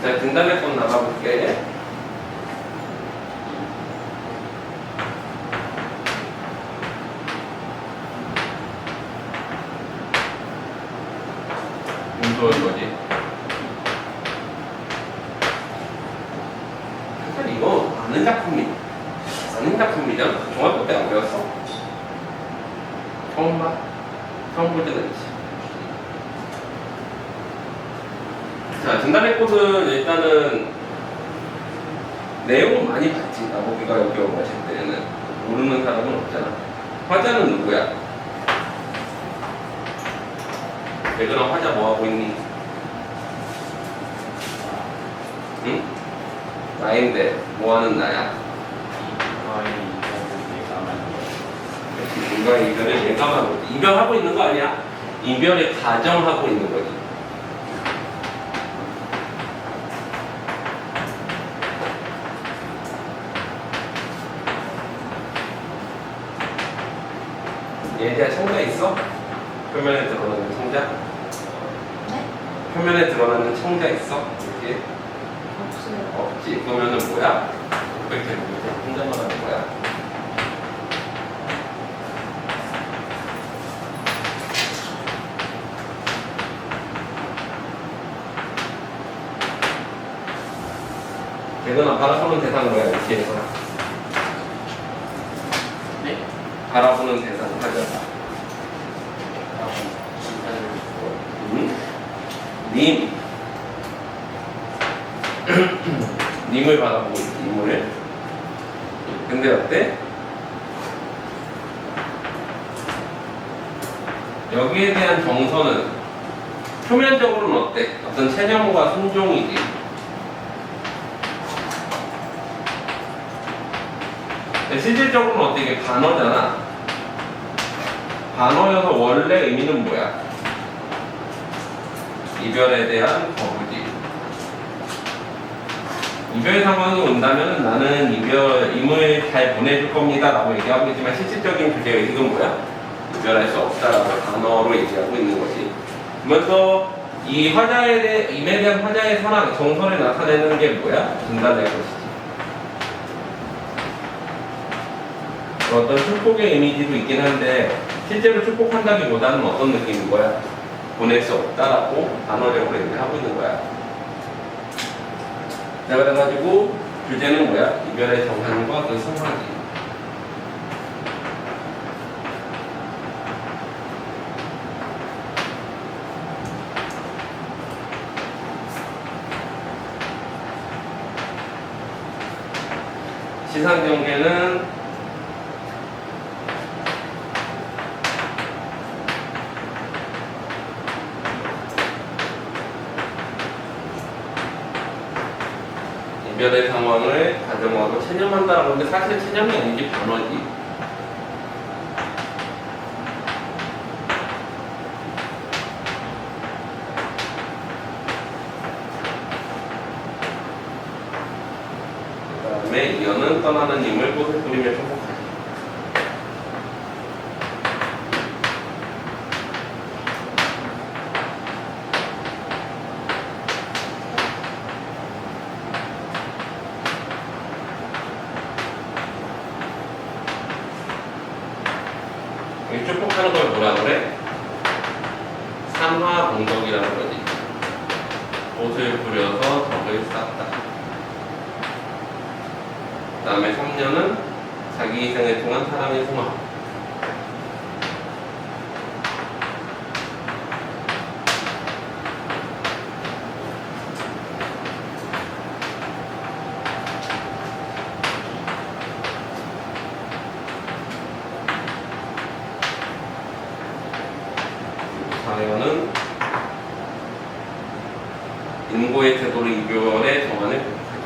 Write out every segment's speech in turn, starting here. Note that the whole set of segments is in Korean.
자, 등단의 건 나가볼게. 무서운 거지. 사실 이거 아는 작품이잖아. 중학교 때 안 배웠어? 처음 봐? 처음 볼 때는 있지. 자, 진단의 꽃은 일단은 내용은 많이 봤지. 나보기가 여기 온 것일 때는 모르는 사람은 없잖아. 화자는 누구야? 얘들아, 화자 뭐 하고 있니? 응? 나인데 뭐 하는 나야? 인과의 이별을 예감하고 있지. 이별하고 있는 거 아니야? 이별의 가정하고 있는 거지. 얘에 대한 청자 있어? 표면에 드러나는 청자? 네? 표면에 드러나는 청자 있어? 이렇게? 없어요. 없지. 그러면은 뭐야? 이렇게 혼자만 하는 거야. 대건아, 바라보는 대상 뭐야? 이렇게 네? 바라보는 대상 하자. 님. 님을 바라보고 있지, 님을. 근데 어때? 여기에 대한 정서는 표면적으로는 어때? 어떤 체념과 순종이지. 실질적으로는 어때? 이게 반어잖아. 반어여서 원래 의미는 뭐야? 이별에 대한 거부지. 이별 상황이 온다면 나는 임을 잘 보내줄 겁니다 라고 얘기하고 있지만 실질적인 주제 의식은 뭐야? 이별할 수 없다라고 단어로 얘기하고 있는 거지. 그러면서 이 임에 대한 화자의 사랑, 정서를 나타내는 게 뭐야? 진단의 것이지. 어떤 축복의 이미지도 있긴 한데 실제로 축복한다기보다는 어떤 느낌인 거야? 보낼 수 없다라고 단어적으로 얘기하고 있는 거야. 자, 그래가지고 주제는 뭐야? 이별의 정상과 그 성화지. 시상경계는 이별의 상황을 가정하고 체념한다라고 하는데 사실 체념이 아니지 반어지. 그 다음에 이어는 떠나는 님을 꽃을 뿌리며 축복하지. 이 축복하는 걸 뭐라 그래? 삼화공덕이라는 거지. 옷을 부려서 덕을 쌓다. 그 다음에 3년은 자기 희생을 통한 사랑의 승화. 사연은 인고의 태도로 이별의 정한을 극복하기.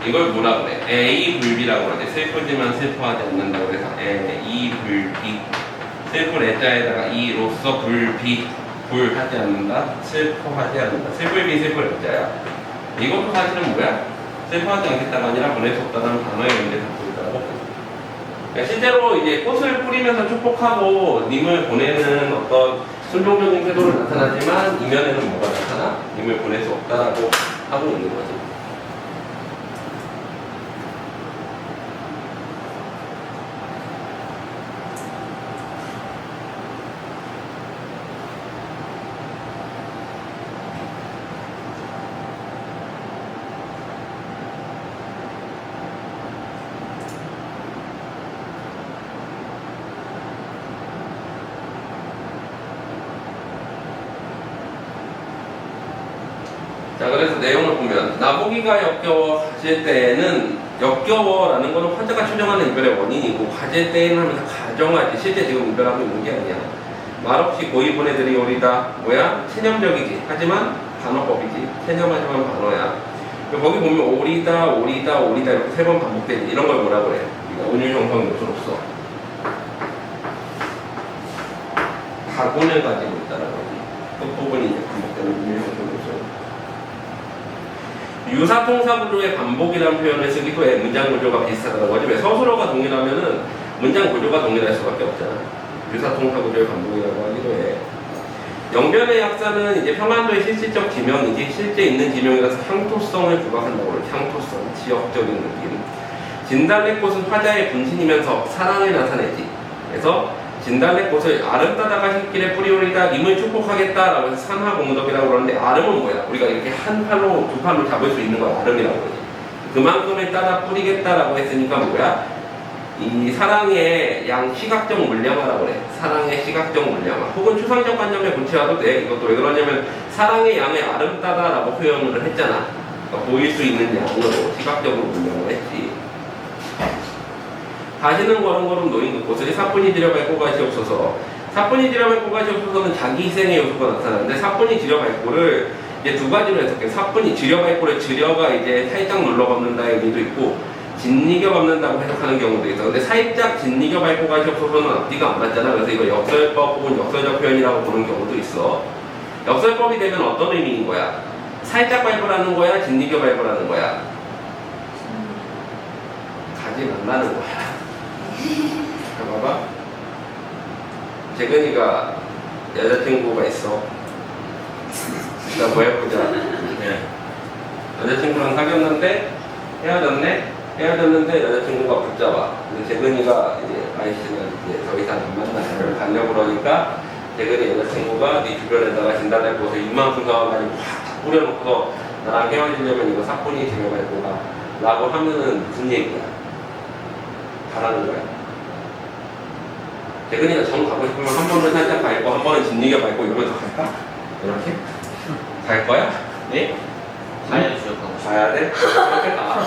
이걸 뭐라 그래? 애이불비라고 그러지. 슬프지만 슬퍼하지 않는다고 그래서 애이불비. 슬플 애자에다가 이로써 불비. 불하지 않는다, 슬퍼하지 않는다. 슬플비 슬플 애자야. 이것도 사실은 뭐야? 슬퍼하지 않겠다가 아니라 보낼 수 없다는 단어의 의미를 실제로 이제 꽃을 뿌리면서 축복하고 님을 보내는 어떤 순종적인 태도를 나타나지만 이면에는 뭐가 나타나? 님을 보낼 수 없다라고 하고 있는 거지. 자, 그래서 내용을 보면 나보기가 역겨워 가질 때에는 역겨워라는 거는 환자가 추정하는 이별의 원인이고 가질 때에는 하면서 가정하지 실제 지금 이별하고 있는 게 아니야. 말없이 고이 보내드리오리다 뭐야? 체념적이지 하지만 반어법이지 체념하지만 반어야. 거기 보면 오리다 오리다 오리다 이렇게 3번 반복되지. 이런 걸 뭐라 그래? 운율 형성 요소로서 가군을 가지고 있다는 거지. 그 부분이 이제 반복되는 운율 형성 요소. 유사통사 구조의 반복이라는 표현을 쓰기도 해. 문장 구조가 비슷하다는 거지. 왜 서술어가 동일하면은 문장 구조가 동일할 수밖에 없잖아. 유사통사 구조의 반복이라고 하기도 해. 영변의 약사는 이제 평안도의 실질적 지명이지 실제 있는 지명이라서 향토성을 부각한다고 그래. 향토성, 지역적인 느낌. 진달래꽃은 화자의 분신이면서 사랑을 나타내지. 그래서 진달래꽃을 아름다다가 힐길에 뿌리오리다 님을 축복하겠다라고 해서 산하공덕이라고 그러는데 아름은 뭐야? 우리가 이렇게 한 팔로 두 팔로 잡을 수 있는 걸 아름이라고 그러지. 그만큼을 따라 뿌리겠다라고 했으니까 뭐야? 이 사랑의 양 시각적 물량화라고 그래. 사랑의 시각적 물량화. 혹은 추상적 관념에 고치와도 돼. 이것도 왜 그러냐면 사랑의 양을 아름다다라고 표현을 했잖아. 그러니까 보일 수 있는 양으로 시각적으로 물량을 했지. 다시는 걸음걸음 노인 그 곳을 사뿐히 들여밟고 가시옵소서. 사뿐히 들여밟고 가시옵소서는 자기 희생의 요소가 나타나는데 사뿐히 들여밟고를 이제 두 가지로 해석해. 사뿐히 들여밟고를 들여가 이제 살짝 눌러밟는다의 의미도 있고 짓이겨 밟는다고 해석하는 경우도 있어. 근데 살짝 짓이겨 밟고 가시옵소서는 앞뒤가 안 맞잖아. 그래서 이거 역설법 혹은 역설적 표현이라고 보는 경우도 있어. 역설법이 되면 어떤 의미인 거야? 살짝 밟으라는 거야? 짓이겨 밟으라는 거야? 가지 말라는 거야. 자, 봐봐. 재근이가 여자친구가 있어. 일단 뭐 해보자. 네. 여자친구랑 사귀었는데 헤어졌는데 여자친구가 붙잡아. 근데 재근이가 이제 아이씨는 이제 더 이상 안 만나요. 가려고 그러니까 재근이 여자친구가 네 주변에다가 진달래꽃을 이만큼 가가지고 확 뿌려놓고서 나랑 헤어지려면 이거 사뿐히 들여갈 거다 라고 하면은 무슨 얘기야? 가라는 거야. 재근이가 정 가고 싶으면 한 번은 살짝 밟고 한 번은 짓이겨 밟고 이러면서 갈까? 이렇게? 갈 거야? 네? 가야죠. 가야 돼? 그렇게 가.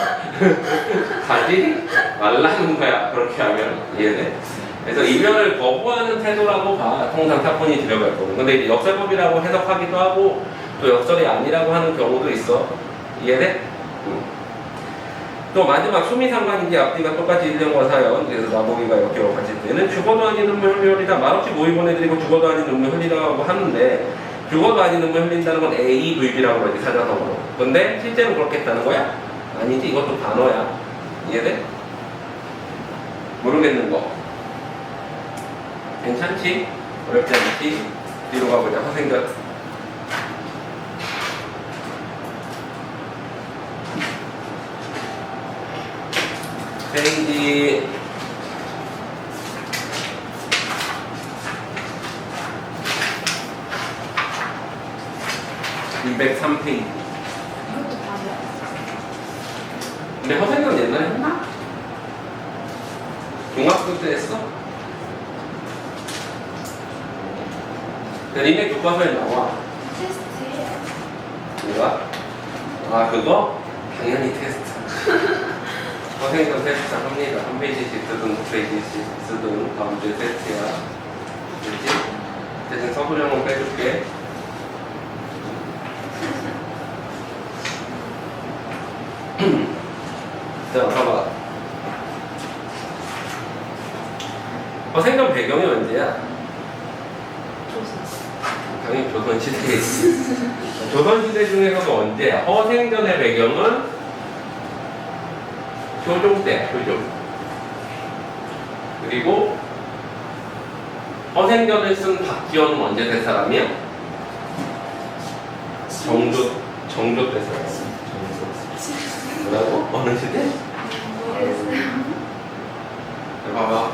가지 말라는 거야. 그렇게 하면 이해돼? 그래서 이별을 거부하는 태도라고 봐. 통상 사뿐히 들여갈 거는. 근데 이제 역설법이라고 해석하기도 하고 또 역설이 아니라고 하는 경우도 있어. 이해돼? 또 마지막 수미상관인지 앞뒤가 똑같이 일령과 사연. 그래서 나보기가 역겨워 가질 때는 죽어도 아닌 눈물 흘리리다 말없이 모의 보내드리고 죽어도 아닌 눈물 흘리라고 하는데 죽어도 아닌 눈물 흘린다는 건 AVB라고 그러지 사자성어로. 근데 실제로 그렇게 했다는 거야? 아니지. 이것도 단어야. 이해돼? 모르겠는 거 괜찮지? 어렵지 않지? 뒤로 가보자. 화생전 페이지 203페이지. 이것도 답이야. 근데 허생전 옛날에 했나? 중학교 때 했어? 니네 교과서에 나와. 테스트예요. 뭐가? 아 그거? 당연히 테스트. 허생전 테스트 합니다. 한 페이지씩 쓰든 두 페이지씩 쓰든 다음 주에 테스트야. 그렇지? 대신 서술형은 빼줄게. 자, 봐봐. 허생전 배경이 언제야? 조선. 당연히 조선시대겠지. 조선시대 중에서도 언제야? 허생전의 배경은 효종 때야, 효종. 그리고 허생전을 쓴 박지원은 언제 될 사람이야? 정조 때 사람. 뭐라고? 어느 시대? 모르겠어요. 봐봐.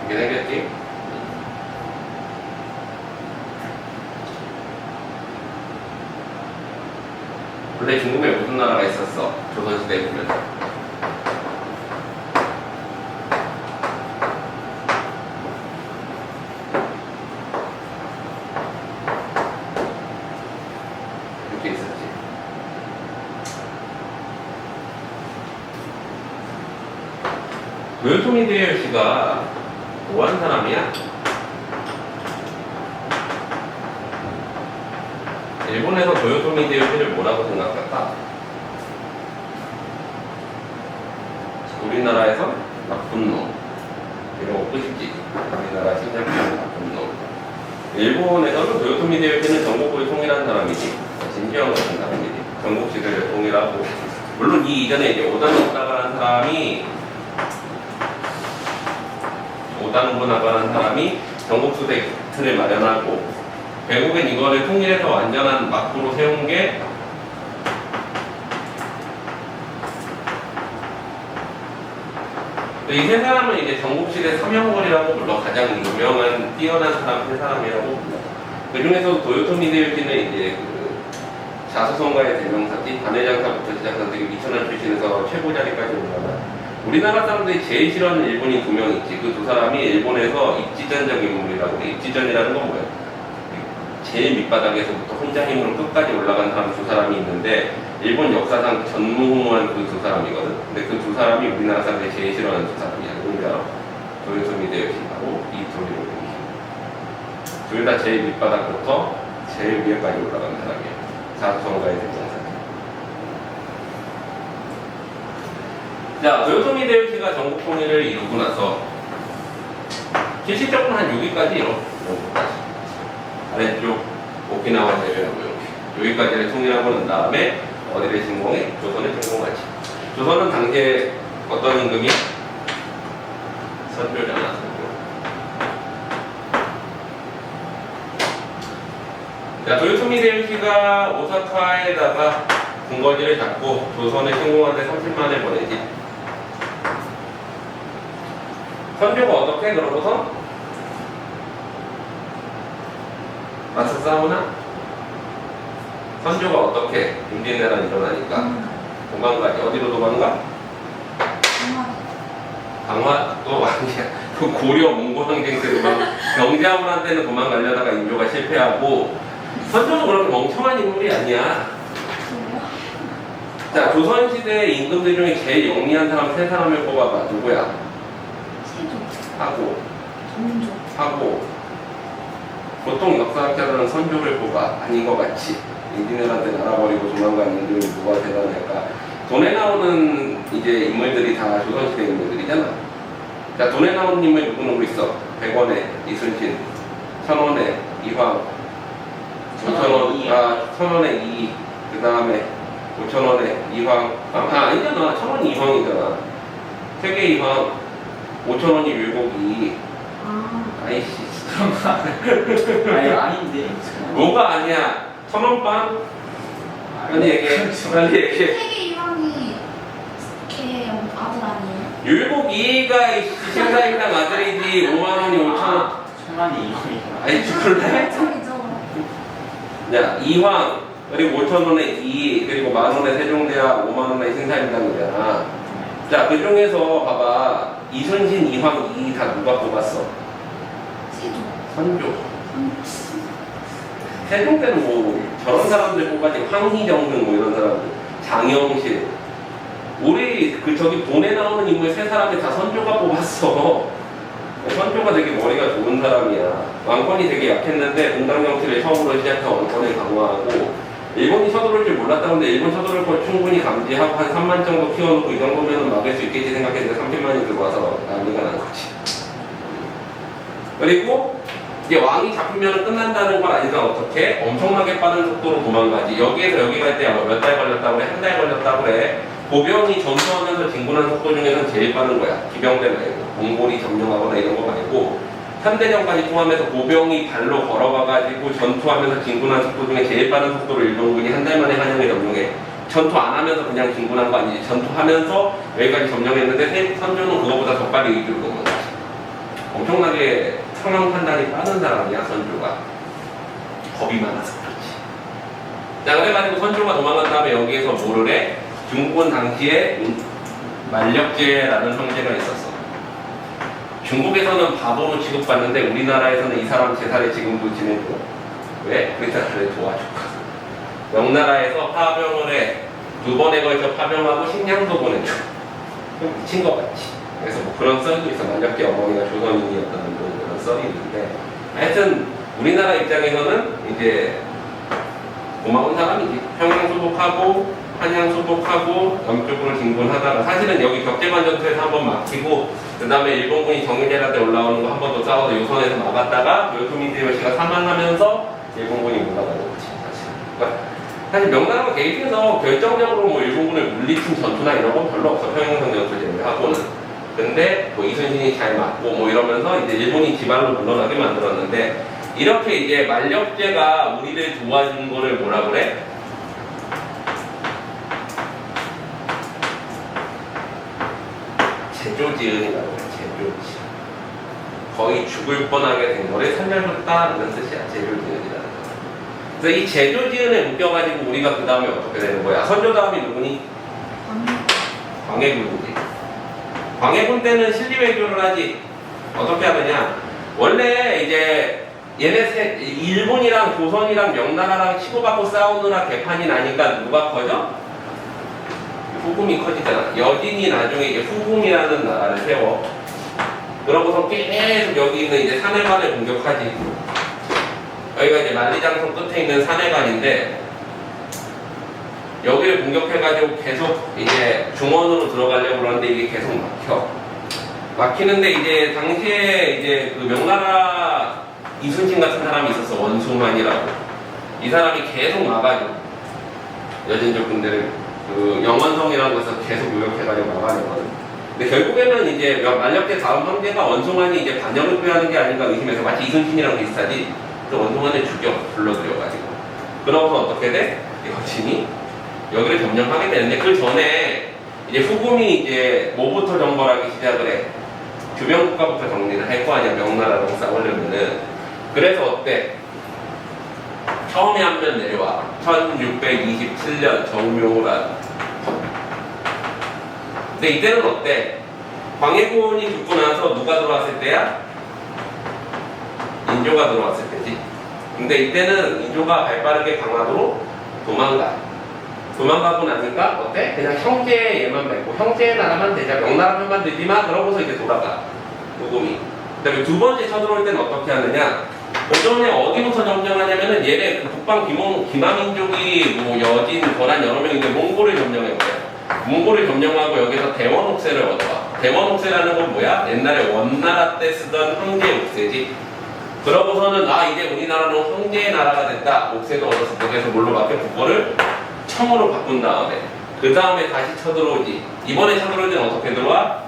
이게 생겼지? 원래 중국에 무슨 나라가 있었어? 조선시대에 보면. 이렇게 있었지. 도요토미 히데요시가 뭐한 사람이야? 일본에서 도요토미 히데요시를 뭐라고 생각할까? 우리나라에서 나쁜 놈 이런 거 끝이지. 우리나라 신장병 나쁜 놈. 일본에서는 도요토미 히데요시는 전국을 통일한 사람이지. 진시황 같은 사람이지. 전국 시대를 통일하고, 물론 이 이전에 이제 오다노부나가라는 사람이 전국수대 틀을 마련하고, 결국엔 이거를 통일해서 완전한 막부로 세운 게 이 세 사람은 이제 전국시대 삼형벌이라고 불러. 가장 유명한 뛰어난 사람 세 사람이라고 불러. 그 중에서 도요토미 히데요시는 이제 그 자수성가의 대명사지. 단해장사부터 시작해서 되게 미천한 출신에서 최고 자리까지 올라가. 우리나라 사람들이 제일 싫어하는 일본인 두 명 있지. 그 두 사람이 일본에서 입지전적 인물이라고 해. 입지전이라는 건 뭐야? 제일 밑바닥에서부터 혼자 힘으로 끝까지 올라간 사람 두 사람이 있는데, 일본 역사상 전무후무한 그 두 사람이거든. 근데 그 두 사람이 우리나라 사람들이 제일 싫어하는 두 사람이야. 누구냐? 도요토미 히데요시하고 이토미 히데요시. 둘 다 제일 밑바닥부터 제일 위에까지 올라간 사람이야. 자수성가의 대명사지. 자, 도요토미 히데요시가 전국 통일을 이루고 나서 실질적으로 한 6위까지 이뤘어. 아래쪽 오키나와 제외하고 여기까지를 통일하고 난 다음에 어디를 침공해? 조선을 침공하지. 조선은 당시에 어떤 임금이야? 선조잖아, 선조. 자, 도요토미 히데요시가 오사카에다가 군거지를 잡고 조선을 침공하는데 30만을 보내지. 선조가 어떻게 그러고서 맞서 싸우나? 선조가 어떻게 임진왜란 일어나니까 도망가지. 어디로 도망가? 강화도 아니야. 그 고려 몽골 항쟁 때 병자훈한테는 도망가려다가 인조가 실패하고. 선조는 그렇게 멍청한 인물이 아니야. 자, 조선시대 임금들 중에 제일 영리한 사람 세 사람을 뽑아봐. 누구야? 세조, 하고 정조, 하고. 보통 역사학자들은 선조를 뽑아. 아닌 것 같이. 임진왜란때 날아버리고 도망간 인물이 누가 대단할까? 돈에 나오는 이제 인물들이 다 조선시대 인물들이잖아. 자, 돈에 나오는 인물 누구 있어? 100원에 이순신, 1000원에 이황, 1000원에 이, 그 다음에 5,000원에 이황. 아니잖아. 1000원이 이황이잖아. 세계 이황, 5,000원이 율곡이, 아, 아이씨. 아니 아닌데. 뭐가 아니야? 천원빵? 빨리 얘기해. 빨리 얘기해. 세계 이황이 걔 아들 아니에요? 율곡 이가 신사임당 아들이지 5만원이 5천원. 천만이 이거니까. 아니 죽을래? 저기죠. 야 이황 그리고 5천원에 이 그리고 만원에 세종대왕 5만원에 신사임당이잖아. 자 그중에서 봐봐 이순신 이황 이 다 누가 뽑았어? 세종. 선조. 세종 때는 뭐 저런 사람들 뽑았지. 황희정등 뭐 이런 사람들. 장영실. 우리 그 저기 본에 나오는 인물 세 사람이 다 선조가 뽑았어. 선조가 되게 머리가 좋은 사람이야. 왕권이 되게 약했는데 공당 정치를 처음으로 시작한 왕권을 강화하고 일본이 서두를 줄 몰랐다는데 일본 서두를 걸 충분히 감지하고 한 3만 정도 키워놓고 이 정도면 막을 수 있겠지 생각했는데 30만이 들고 와서 난리가 난 거지. 그리고 이제 왕이 잡히면 끝난다는 건 아니까 어떻게? 엄청나게 빠른 속도로 도망가지. 여기에서 여기 갈 때 아마 몇 달 걸렸다고 그래? 한 달 걸렸다고 그래? 보병이 전투하면서 진군한 속도 중에서는 제일 빠른 거야. 기병대 말고. 몽골이 점령하거나 이런 거 말고. 현대전까지 포함해서 보병이 발로 걸어가가지고 전투하면서 진군한 속도 중에 제일 빠른 속도로 일본군이 한 달 만에 한양을 점령해. 전투 안 하면서 그냥 진군한 거 아니지. 전투하면서 여기까지 점령했는데 선조는 그거보다 더 빨리 이기로 넘은 거지. 엄청나게 상황 판단이 빠른 사람이야, 선조가. 겁이 많아서 그렇지. 자, 그래가지고 선조가 도망간 다음에 여기에서 뭐를 해? 중국은 당시에 만력제라는 형제가 있었어. 중국에서는 바보로 취급받는데 우리나라에서는 이 사람 제사를 지금도 지내줘. 왜? 우리나라를 도와줬거든. 명나라에서 파병을 해. 2번에 걸쳐 파병하고 식량도 보내줘. 미친 것 같지. 그래서 뭐 그런 썰도 있어. 만력제 어머니가 조선인이었다는 그런 썰이 있는데 하여튼 우리나라 입장에서는 이제 고마운 사람이지. 평양 소독하고 한양 소독하고 남쪽으로 진군하다가 사실은 여기 격제관 전투에서 한번 막히고 그 다음에 일본군이 정유재라 때 올라오는 거 한 번 더 싸워서 요선에서 막았다가 요소민 대요시가 사망하면서 일본군이 올라가는 거지. 사실 명나라가 개입해서 결정적으로 뭐 일본군을 물리친 전투나 이런 건 별로 없어. 평양성 전투 제외하고는. 근데 뭐 이순신이 잘 맞고 뭐 이러면서 이제 일본이 지발로 물러나게 만들었는데 이렇게 이제 만력제가 우리를 도와준 거를 뭐라 그래? 제조지은이라고 해. 제조지. 거의 죽을 뻔하게 된 거를 살려줬다는 뜻이야. 제조지은이라는 거. 그래서 이 제조지은에 묶여가지고 우리가 그 다음에 어떻게 되는 거야? 선조 다음이 누구니? 광해군이지. 광해군 때는 실리외교를 하지. 어떻게 하느냐? 원래 이제 얘네 일본이랑 조선이랑 명나라랑 치고받고 싸우느라 개판이 나니까 누가 커져? 후금이 커지잖아. 여진이 나중에 이제 후금이라는 나라를 세워. 그러고서 계속 여기 있는 이제 산해관을 공격하지. 여기가 이제 만리장성 끝에 있는 산해관인데 여기를 공격해가지고 계속 이제 중원으로 들어가려고 그러는데 이게 계속 막혀. 막히는데 이제 당시에 이제 그 명나라 이순신 같은 사람이 있었어. 원수만이라고. 이 사람이 계속 막아줘. 여진족 군대를 그 영원성이라는 곳에서 계속 요격해가지고 막아내거든. 근데 결국에는 이제 만력제 다음 황제가 원소만이 이제 반역을 표하는 게 아닌가 의심해서 마치 이순신이랑 비슷하지. 그 원소만을 죽여 불러들여가지고. 그러고서 어떻게 돼? 여진이 여기를 점령하게 되는데 그 전에 이제 후금이 이제 뭐부터 정벌하기 시작을 해? 주변 국가부터 정리를 할 거 아니야. 명나라랑 싸우려면은. 그래서 어때? 처음에 한 면 내려와. 1627년 정묘란. 근데 이때는 어때? 광해군이 죽고 나서 누가 들어왔을 때야? 인조가 들어왔을 때지. 근데 이때는 인조가 발빠르게 강화도로 도망가고 나니까 어때? 그냥 형제 얘만 맺고 형제의 나라만 되자. 명나라 편만 들지 마. 그러고서 이제 돌아가. 후금이. 그 다음에 두 번째 쳐들어올 때는 어떻게 하느냐? 고전에 어디부터 점령하냐면은 얘네 그 북방 기마민족이 뭐 여진, 거란 여러 명인데 몽골을 점령해버려. 몽골을 점령하고 여기서 대원 옥세를 얻어와. 대원 옥세라는 건 뭐야? 옛날에 원나라 때 쓰던 황제 옥세지. 그러고서는 이제 우리나라는 황제의 나라가 됐다. 옥세도 얻었을 때 그래서 뭘로 바뀌어? 국거를 청으로 바꾼 다음에 그 다음에 다시 쳐들어오지. 이번에 쳐들어올 때는 어떻게 들어와?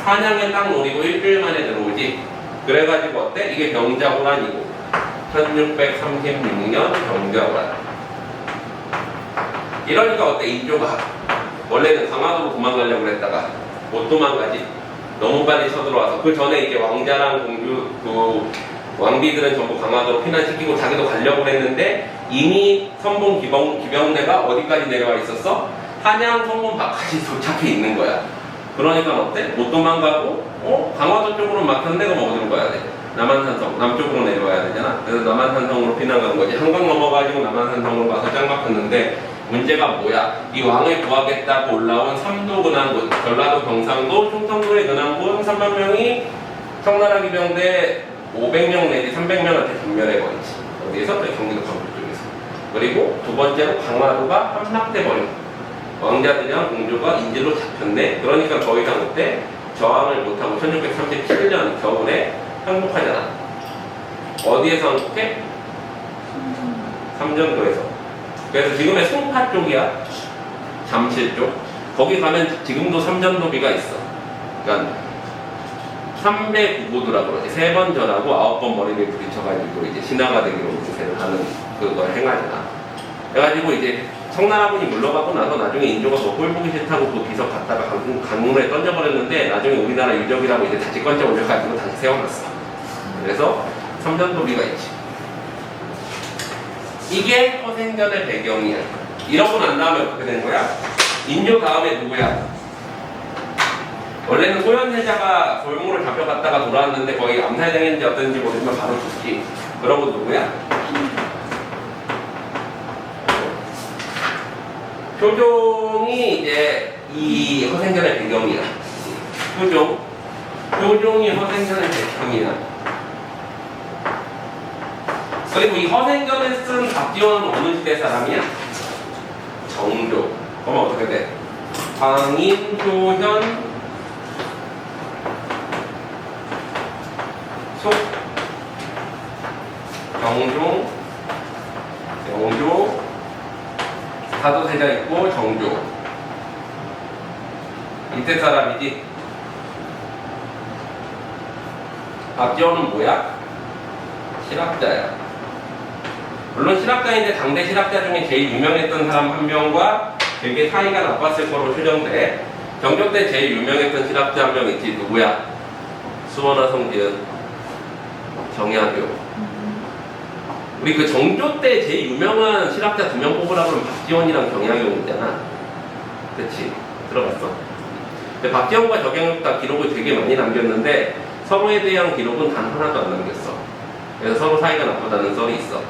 한양에 딱 노리고 일주일 만에 들어오지. 그래가지고 어때? 이게 병자호란이고 1636년 병자호란. 이러니까 어때? 인조가 원래는 강화도로 도망가려고 했다가 못 도망가지. 너무 빨리 쳐들어와서 그 전에 이제 왕자랑 공주 그 왕비들은 전부 강화도로 피난시키고 자기도 가려고 했는데 이미 선봉 기병대가 어디까지 내려와 있었어? 한양 성문 밖까지 도착해 있는 거야. 그러니까 어때? 못 도망가고 강화도 쪽으로 막혔는데 그럼 어디로 가야 돼? 남한산성 남쪽으로 내려와야 되잖아. 그래서 남한산성으로 피난 간 거지. 한강 넘어가지고 남한산성으로 가서 짱 막혔는데 문제가 뭐야? 이 왕을 구하겠다고 올라온 삼도 근황군, 전라도 경상도 충청도의 근황군 3만 명이 청나라 기병대 500명 내지 300명한테 전멸해버리지. 어디에서? 경기도 강북 쪽에서. 그리고 두 번째로 강화도가 함락돼버린 왕자들이랑 공주가 인질로 잡혔네. 그러니까 더 이상 그때 저항을 못하고 1637년 겨울에 항복하잖아. 어디에서 항복해? 삼전도에서. 그래서 지금의 송파 쪽이야. 잠실 쪽. 거기 가면 지금도 삼전도비가 있어. 그러니까 3배 구고도라고 그러지. 3번 절하고 9번 머리를 부딪혀가지고 이제 신화가 되기로 공세를 하는 그걸 행하잖아. 그래가지고 이제 청나라군이 물러가고 나서 나중에 인조가 뭐 꼴 보기 싫다고 그 비석 갖다가 강물에 던져버렸는데 나중에 우리나라 유적이라고 이제 다시 건져 올려가지고 다시 세워놨어. 그래서 삼전도비가 있지. 이게 허생전의 배경이야. 이러고 난 다음에 어떻게 된 거야? 인조 다음에 누구야? 원래는 소현세자가 골무를 잡혀갔다가 돌아왔는데 거의 암살당했는지 어떤지 모르지만 바로 죽지. 그러고 누구야? 효종이 이제 이 허생전의 배경이야. 효종이 허생전의 배경이야. 그리고 이 허생전을 쓴 박지원은 어느 시대 사람이야? 정조. 그러면 어떻게 돼? 황인, 효현, 속, 경종, 영조, 사도세자 있고 정조. 이때 사람이지. 박지원은 뭐야? 실학자야. 물론 실학자인데 당대 실학자 중에 제일 유명했던 사람 한 명과 되게 사이가 나빴을 거로 추정돼. 정조 때 제일 유명했던 실학자 한 명 있지. 누구야? 수원화성 지은 정약용. 우리 그 정조 때 제일 유명한 실학자 2명 뽑으라고 하면 박지원이랑 정약용이잖아. 그치? 들어봤어? 근데 박지원과 정약용 다 기록을 되게 많이 남겼는데 서로에 대한 기록은 단 하나도 안 남겼어. 그래서 서로 사이가 나쁘다는 썰이 있어.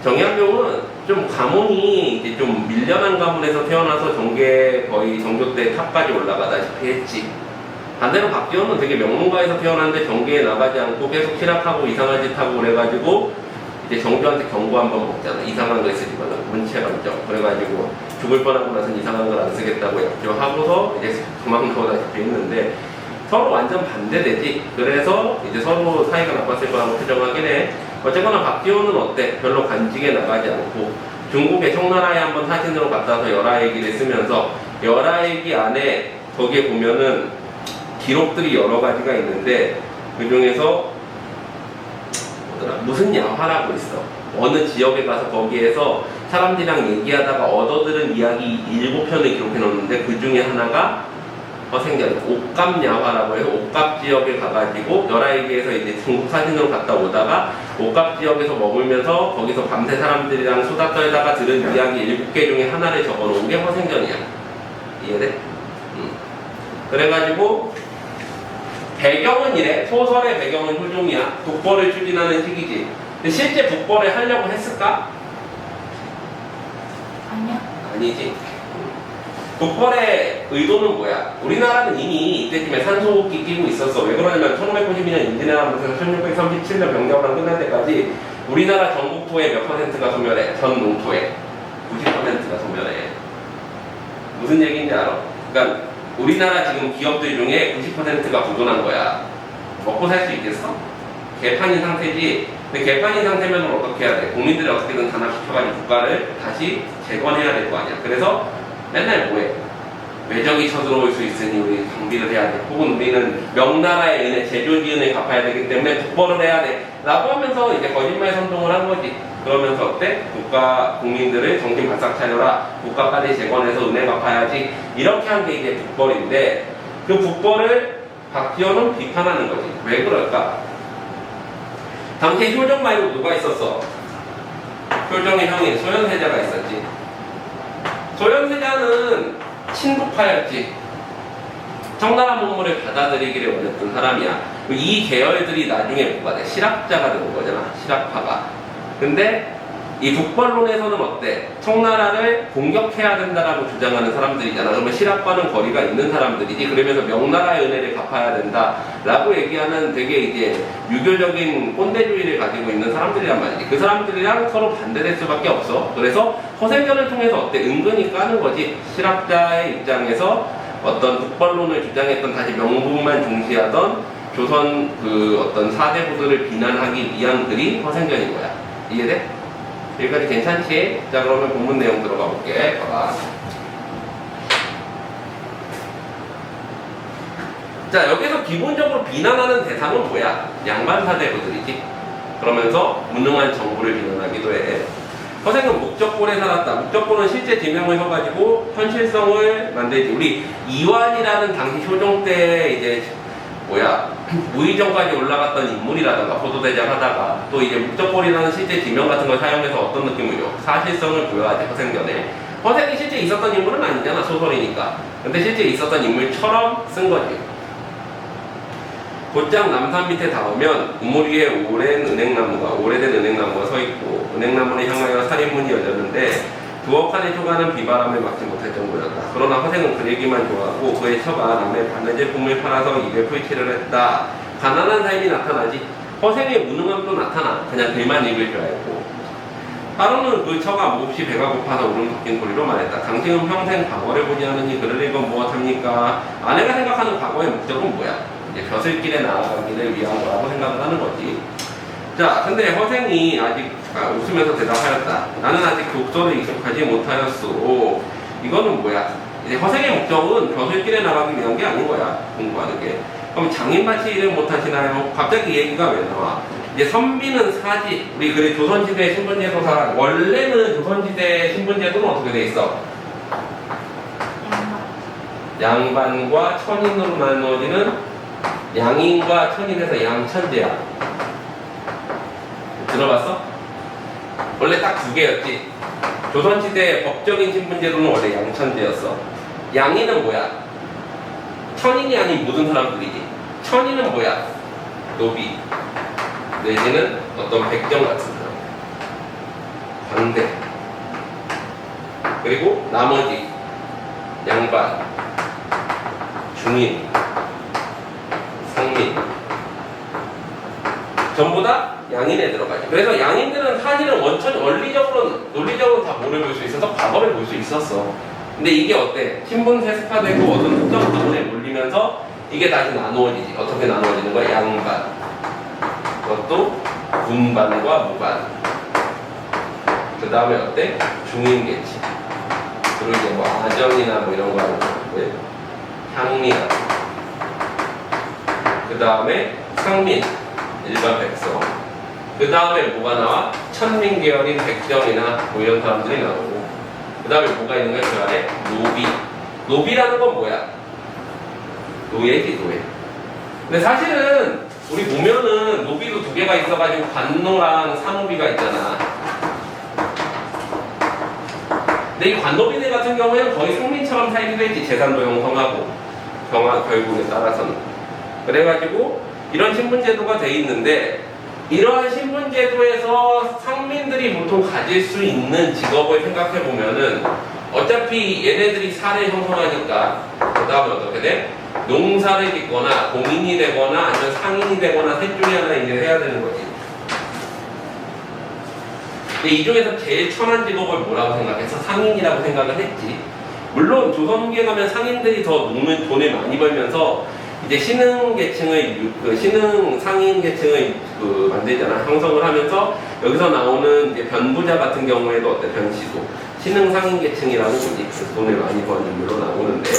정약용은 좀 가문이 이제 좀 밀려난 가문에서 태어나서 거의 정조 때 탑까지 올라가다시피 했지. 반대로 박지원은 되게 명문가에서 태어났는데 정계에 나가지 않고 계속 실학하고 이상한 짓 하고 그래가지고 이제 정조한테 경고 한번 먹잖아. 이상한 거 쓰지 말라고 문체감정. 그래가지고 죽을 뻔하고 나선 이상한 걸 안 쓰겠다고 약조하고서 이제 도망 나오다시피 했는데 서로 완전 반대되지. 그래서 이제 서로 사이가 나빴을 거라고 추정하긴 해. 어쨌거나 박지원은 어때? 별로 간직에 나가지 않고 중국의 청나라에 한번 사진으로 갖다 와서 열하일기를 쓰면서 열하일기 안에 거기에 보면은 기록들이 여러 가지가 있는데 그 중에서 무슨 야화라고 있어. 어느 지역에 가서 거기에서 사람들이랑 얘기하다가 얻어들은 이야기 7편을 기록해 놓는데 그 중에 하나가 허생전 옥갑야화라고 해서 옥갑 지역에 가가지고 열하일기에서 이제 중국 사진으로 갔다 오다가 옥갑 지역에서 머물면서 거기서 밤새 사람들이랑 수다 떨다가 들은 이야기 7개 중에 하나를 적어놓은 게 허생전이야. 이해돼? 그래가지고 배경은 이래. 소설의 배경은 효종이야. 북벌을 추진하는 시기지. 근데 실제 북벌을 하려고 했을까? 아니야. 아니지. 북벌의 의도는 뭐야? 우리나라는 이미 이때쯤에 산소호흡기 끼고 있었어. 왜 그러냐면 1592년 임진왜란부터 1637년 병자호란 끝날 때까지 우리나라 전국토의 몇 퍼센트가 소멸해? 전 농토의 90%가 소멸해. 무슨 얘기인지 알아? 그러니까 우리나라 지금 기업들 중에 90%가 부도난 거야. 먹고 살 수 있겠어? 개판인 상태지. 근데 개판인 상태면 어떻게 해야 돼? 국민들이 어떻게든 단합시켜가지고 국가를 다시 재건해야 될 거 아니야. 그래서 맨날 뭐해? 외적이 쳐들어올 수 있으니 우리 경비를 해야 돼. 혹은 우리는 명나라의 은혜, 제조지은을 갚아야 되기 때문에 북벌을 해야 돼. 라고 하면서 이제 거짓말 선동을 한 거지. 그러면서 어때? 국민들을 정신 바싹 차려라. 국가까지 재건해서 은혜 갚아야지. 이렇게 한 게 이제 북벌인데 그 북벌을 박지원은 비판하는 거지. 왜 그럴까? 당시 효정 말고 누가 있었어? 효정의 형인 소현세자가 있었지. 소현세자는 친북파였지. 청나라 문물을 받아들이기를 원했던 사람이야. 이 계열들이 나중에 뭐가 돼? 실학자가 되는 거잖아. 실학파가. 근데 이 북벌론에서는 어때? 청나라를 공격해야 된다라고 주장하는 사람들이잖아. 그러면 실학과는 거리가 있는 사람들이지. 그러면서 명나라의 은혜를 갚아야 된다라고 얘기하는 되게 이제 유교적인 꼰대주의를 가지고 있는 사람들이란 말이지. 그 사람들이랑 서로 반대될 수밖에 없어. 그래서 허생전을 통해서 어때? 은근히 까는 거지. 실학자의 입장에서 어떤 북벌론을 주장했던 다시 명분만 중시하던 조선 그 어떤 사대부들을 비난하기 위한 글이 허생전인 거야. 이해돼? 여기까지 괜찮지? 자, 그러면 본문 내용 들어가 볼게. 봐봐. 자, 여기서 기본적으로 비난하는 대상은 뭐야? 양반 사대부들이지. 그러면서 무능한 정부를 비난하기도 해. 허생은 목적골에 살았다. 목적골은 실제 지명을 해가지고 현실성을 만들지. 우리 이완이라는 당시 효종 때 이제 무의정까지 올라갔던 인물이라던가 포도대장 하다가 또 이제 목적골이라는 실제 지명 같은 걸 사용해서 어떤 느낌을 줘? 사실성을 부여하지. 허생전에. 허생이 실제 있었던 인물은 아니잖아. 소설이니까. 근데 실제 있었던 인물처럼 쓴 거지. 곧장 남산 밑에 닿으면 우물 위에 오랜 오래된 은행나무가 서 있고 은행나무를 향하여 살인문이 열렸는데 두어 칸의 초가는 비바람을 막지 못할 정도였다. 그러나 허생은 그 얘기만 좋아하고 그의 처가 남의 바느질 품을 팔아서 입에 풀칠을 했다. 가난한 삶이 나타나지. 허생의 무능함도 나타나. 그냥 글만 읽을 줄 알고. 하루는 그 처가 몹시 배가 고파서 울음 섞인 소리로 말했다. 당신은 평생 과거를 보지 않으니 그를 읽은 무엇합니까? 아내가 생각하는 과거의 목적은 뭐야? 이제 벼슬길에 나아가기를 위한 거라고 생각을 하는 거지. 자, 근데 허생이 아직 웃으면서 대답하였다. 나는 아직 독서를 익숙하지 못하였소. 이거는 뭐야? 이제 허생의 목적은 벼슬길에 나가기 위한 게 아닌 거야. 공부하는 게. 그럼 장인밭이 일을 못하시나요? 갑자기 이 얘기가 왜 나와? 이제 선비는 사지. 우리 그래 조선시대 신분제도상 원래는 조선시대 신분제도는 어떻게 돼 있어? 양반과 천인으로 나누어지는 양인과 천인에서 양천제야. 들어봤어? 원래 딱 두 개였지. 조선시대 법적인 신분제도는 원래 양천제였어. 양인은 뭐야? 천인이 아닌 모든 사람들이지. 천인은 뭐야? 노비 내지는 어떤 백정 같은 사람, 관대. 그리고 나머지 양반, 중인, 상민 전부 다 양인에 들어가죠. 그래서 양인들은 사실은 논리적으로 다 뭐를 볼 수 있어서 과거를 볼 수 있었어. 근데 이게 어때? 신분 세습화되고 어떤 특정 부분에 몰리면서 이게 다시 나누어지지. 어떻게 나누어지는 거야? 양반, 그것도 군반과 무반. 그 다음에 어때? 중인계층. 그리고 이제 뭐 아정이나 뭐 이런 거 하는 거고요. 향리나. 그 다음에 상민, 일반 백성. 그 다음에 뭐가 나와? 천민 계열인 백정이나 뭐 이런 사람들이 나오고. 그 다음에 뭐가 있는 거야? 그 안에 노비. 노비라는 건 뭐야? 노예지, 노예. 근데 사실은 우리 보면은 노비도 두 개가 있어가지고 관노랑 사노비가 있잖아. 근데 이 관노비들 같은 경우에는 거의 상민처럼 살기도 했지. 재산도 형성하고 결국에 따라서는. 그래가지고 이런 신분제도가 돼 있는데 이러한 신분제도에서 상민들이 보통 가질 수 있는 직업을 생각해 보면은 어차피 얘네들이 사를 형성하니까 그 다음에 어떻게 돼? 농사를 짓거나 공인이 되거나 아니면 상인이 되거나 셋 중에 하나 이제 해야 되는 거지. 근데 이 중에서 제일 천한 직업을 뭐라고 생각해서 상인이라고 생각을 했지. 물론 조선 후기에 가면 상인들이 더 돈을 많이 벌면서 이제 신흥 계층의 신흥 상인 계층을 만들잖아. 형성을 하면서 여기서 나오는 이제 변부자 같은 경우에도 어때? 변시도 신흥 상인계층이라는 거지. 그래서 돈을 많이 버는 인물로 나오는데,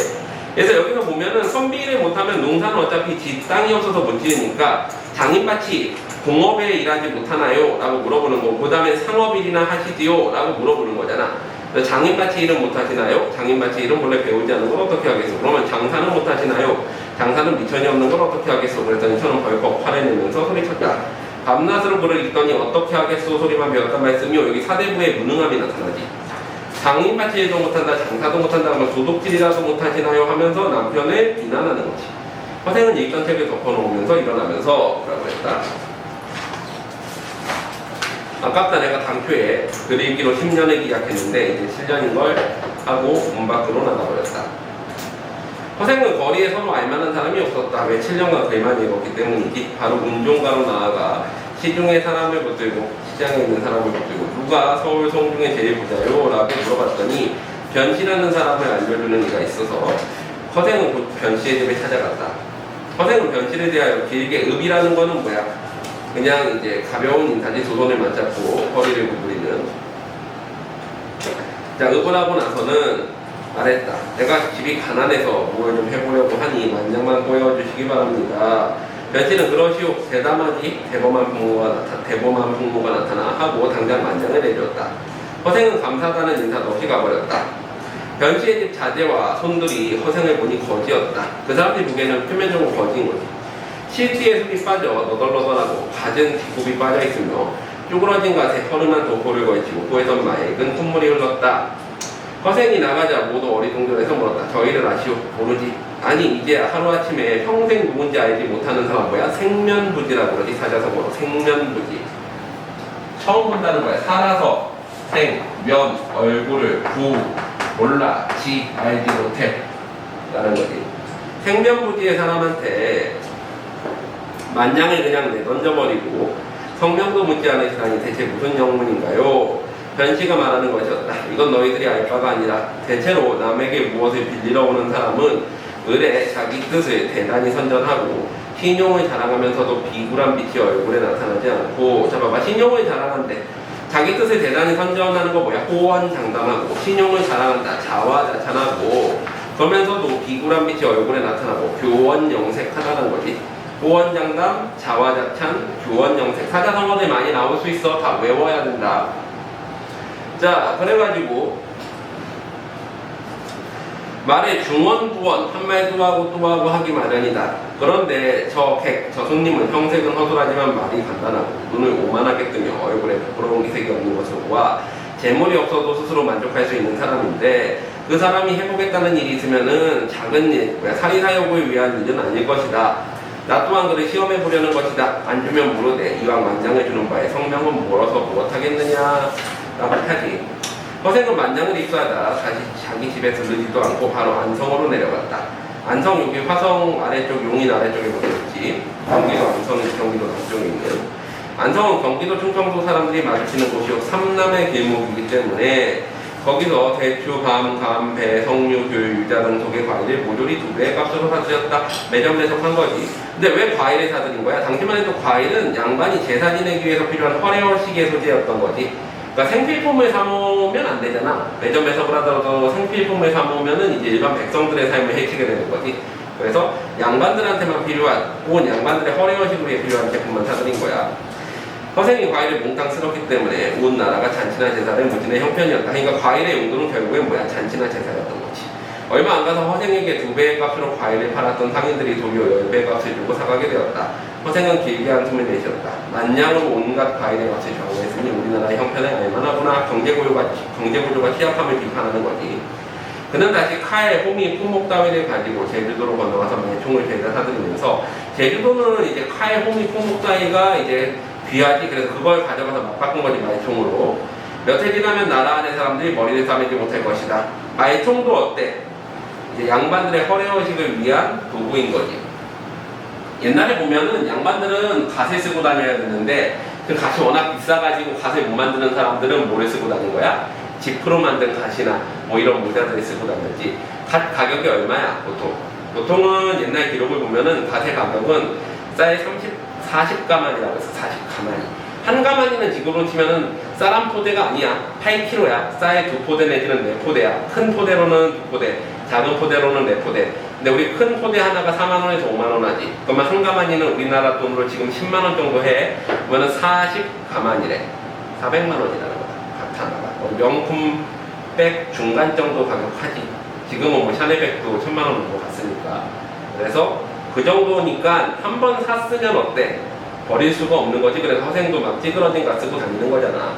그래서 여기서 보면은 선비를 못하면 농사는 어차피 지 땅이 없어서 못 지으니까 장인밭이 공업에 일하지 못하나요? 라고 물어보는 거고, 그 다음에 상업일이나 하시지요? 라고 물어보는 거잖아. 장인밭이 일은 못하시나요? 장인밭이 일은 원래 배우지 않는 걸 어떻게 하겠어? 그러면 장사는 못하시나요? 장사는 미천이 없는 걸 어떻게 하겠어? 그랬더니 저는 벌컥 화를 내면서 소리쳤다. 밤낮으로 불을 읽더니 어떻게 하겠소? 소리만 배웠단 말씀이요. 여기 사대부의 무능함이 나타나지. 장인밭이 일도 못한다, 장사도 못한다 하면 도둑질이라도 못하시나요? 하면서 남편을 비난하는 거지. 허생은 읽던 책을 덮어놓으면서 일어나면서 뭐라고 했다? 아깝다, 내가 당초에 글 읽기로 10년을 기약했는데 이제 7년인 걸 하고 문 밖으로 나가버렸다. 허생은 거리에 서로 알만한 사람이 없었다. 왜 7년간 글만 읽었기 때문이지. 바로 운종가로 나아가 시중에 사람을 붙들고 시장에 있는 사람을 붙들고 누가 서울 송중에 제일 부자요? 라고 물어봤더니 변씨라는 사람을 알려주는 이가 있어서 허생은 곧 변씨의 집에 찾아갔다. 허생은 변씨를 대하여 길게 읍이라는 거는 뭐야? 그냥 이제 가벼운 인사지. 두 손을 맞잡고 허리를 구부리는. 자, 읍을 하고 나서는 말했다. 내가 집이 가난해서 뭘 좀 해보려고 하니 만장만 보여주시기 바랍니다. 변씨는 그러시오. 대담하지. 대범한 풍모가 나타나 하고 당장 만장을 내줬다. 허생은 감사하다는 인사도 없이 가버렸다. 변씨의 집 자제와 손들이 허생을 보니 거지였다. 그 사람들이 보기에는 표면적으로 거지인 거지. 실티에 숨이 빠져 너덜너덜하고 갖은 뒤굽이 빠져있으며 쭈그러진 갓에 허름한 도포를 걸치고 코에선 맑은 콧물이 흘렀다. 허생이 나가자 모두 어리둥절해서 물었다. 저희를 아시오? 모르지. 아니 이제 하루아침에 평생 누군지 알지 못하는 사람 뭐야? 생면부지라고 그러지. 사자성어로 생면부지. 처음 본다는 거야. 살아서 생, 면, 얼굴을 부, 몰라, 지, 알지 못해 라는 거지. 생면부지의 사람한테 만냥을 그냥 내던져버리고 성명도 묻지 않으시다니 대체 무슨 영문인가요? 변씨가 말하는 것이었다. 이건 너희들이 알 바가 아니라 대체로 남에게 무엇을 빌리러 오는 사람은 을에 자기 뜻을 대단히 선전하고 신용을 자랑하면서도 비굴한 빛이 얼굴에 나타나지 않고, 자 봐봐, 신용을 자랑한대. 자기 뜻을 대단히 선전하는 거 뭐야? 호언장담하고 신용을 자랑한다. 자화자찬하고 그러면서도 비굴한 빛이 얼굴에 나타나고 교원영색하다는 거지. 호언장담, 자화자찬, 교원영색. 사자성어들 많이 나올 수 있어. 다 외워야 된다. 자, 그래가지고 말에 중원부원 한 말도 하고 또 하고 하기 마련이다. 그런데 저 손님은 형색은 허술하지만 말이 간단하고 눈을 오만하게 뜨며 얼굴에 부끄러운 기색이 없는 것으로 보아 재물이 없어도 스스로 만족할 수 있는 사람인데, 그 사람이 해보겠다는 일이 있으면은 작은 일, 사리사욕을 위한 일은 아닐 것이다. 나 또한 그를 시험해 보려는 것이다. 안 주면 모르되 이왕 만장을 주는 바에 성명은 멀어서 무엇하겠느냐 라고 하지. 허생은 만장을 입수하다 다시 자기 집에 들르지도 않고 바로 안성으로 내려갔다. 안성, 여기 화성 아래쪽, 용인 아래쪽에 보였지. 경기도 안성이 경기도 남쪽에 있는. 안성은 경기도 충청도 사람들이 마주치는 곳이요 삼남의 길목이기 때문에 거기서 대추, 감, 배, 석류, 귤, 유자 등 독의 과일을 모조리 2배의 값으로 사주셨다. 매점 매석한 거지. 근데 왜 과일을 사드린 거야? 당시만 해도 과일은 양반이 제사 지내기 위해서 필요한 허례허식의 소재였던 거지. 그러니까 생필품을 사모으면 안 되잖아. 매점 매석을 하더라도 생필품을 사모으면은 이제 일반 백성들의 삶을 해치게 되는 거지. 그래서 양반들한테만 필요한, 혹은 양반들의 허례허식으로 필요한 제품만 사드린 거야. 허생이 과일을 몽땅 쓸었기 때문에 온 나라가 잔치나 제사를 무진의 형편이었다. 그러니까 과일의 용도는 결국엔 뭐야? 잔치나 제사였던 거지. 얼마 안 가서 허생에게 2배의 값으로 과일을 팔았던 상인들이 도리어 10배의 값을 주고 사가게 되었다. 허생은 길게 한숨을 내쉬었다. 만냥으로 온갖 과일의 값을 좌우했으니 우리나라의 형편에 알만하구나. 경제구조가 취약함을 비판하는 거지. 그는 다시 칼, 호미, 품목 따위를 가지고 제주도로 건너가서 매총을 제자 사들이면서, 제주도는 이제 칼, 호미, 품목 따위가 이제 귀하지. 그래서 그걸 가져가서 맞바꾼 거지, 말총으로. 몇 해 지나면 나라 안의 사람들이 머리를 싸매지 못할 것이다. 말총도 어때? 이제 양반들의 허례허식을 위한 도구인 거지. 옛날에 보면은 양반들은 갓을 쓰고 다녀야 되는데 그 갓이 워낙 비싸가지고 갓을 못 만드는 사람들은 뭐를 쓰고 다닌 거야? 지프로 만든 갓이나 뭐 이런 모자들을 쓰고 다녔지. 갓 가격이 얼마야? 보통은 옛날 기록을 보면은 갓의 가격은 쌀 40가만이라고 해서 40가만이 한 가마니는 지금으로 치면은 쌀 1포대가 아니야. 8kg야. 쌀 2포대 내지는 4포대야. 큰 포대로는 2포대, 작은 포대로는 4포대. 근데 우리 큰 포대 하나가 4만원에서 5만원 하지. 그러면 한 가마니는 우리나라 돈으로 지금 10만원 정도 해. 그러면 40가마니래. 400만원이라는 거다. 각 하나가. 명품백 중간 정도 가격 하지. 지금은 뭐 샤넬백도 1000만원 정도 갔으니까. 그래서 그 정도니까 한 번 샀으면 어때? 버릴 수가 없는 거지. 그래서 허생도 막 찌그러진 가 쓰고 다니는 거잖아.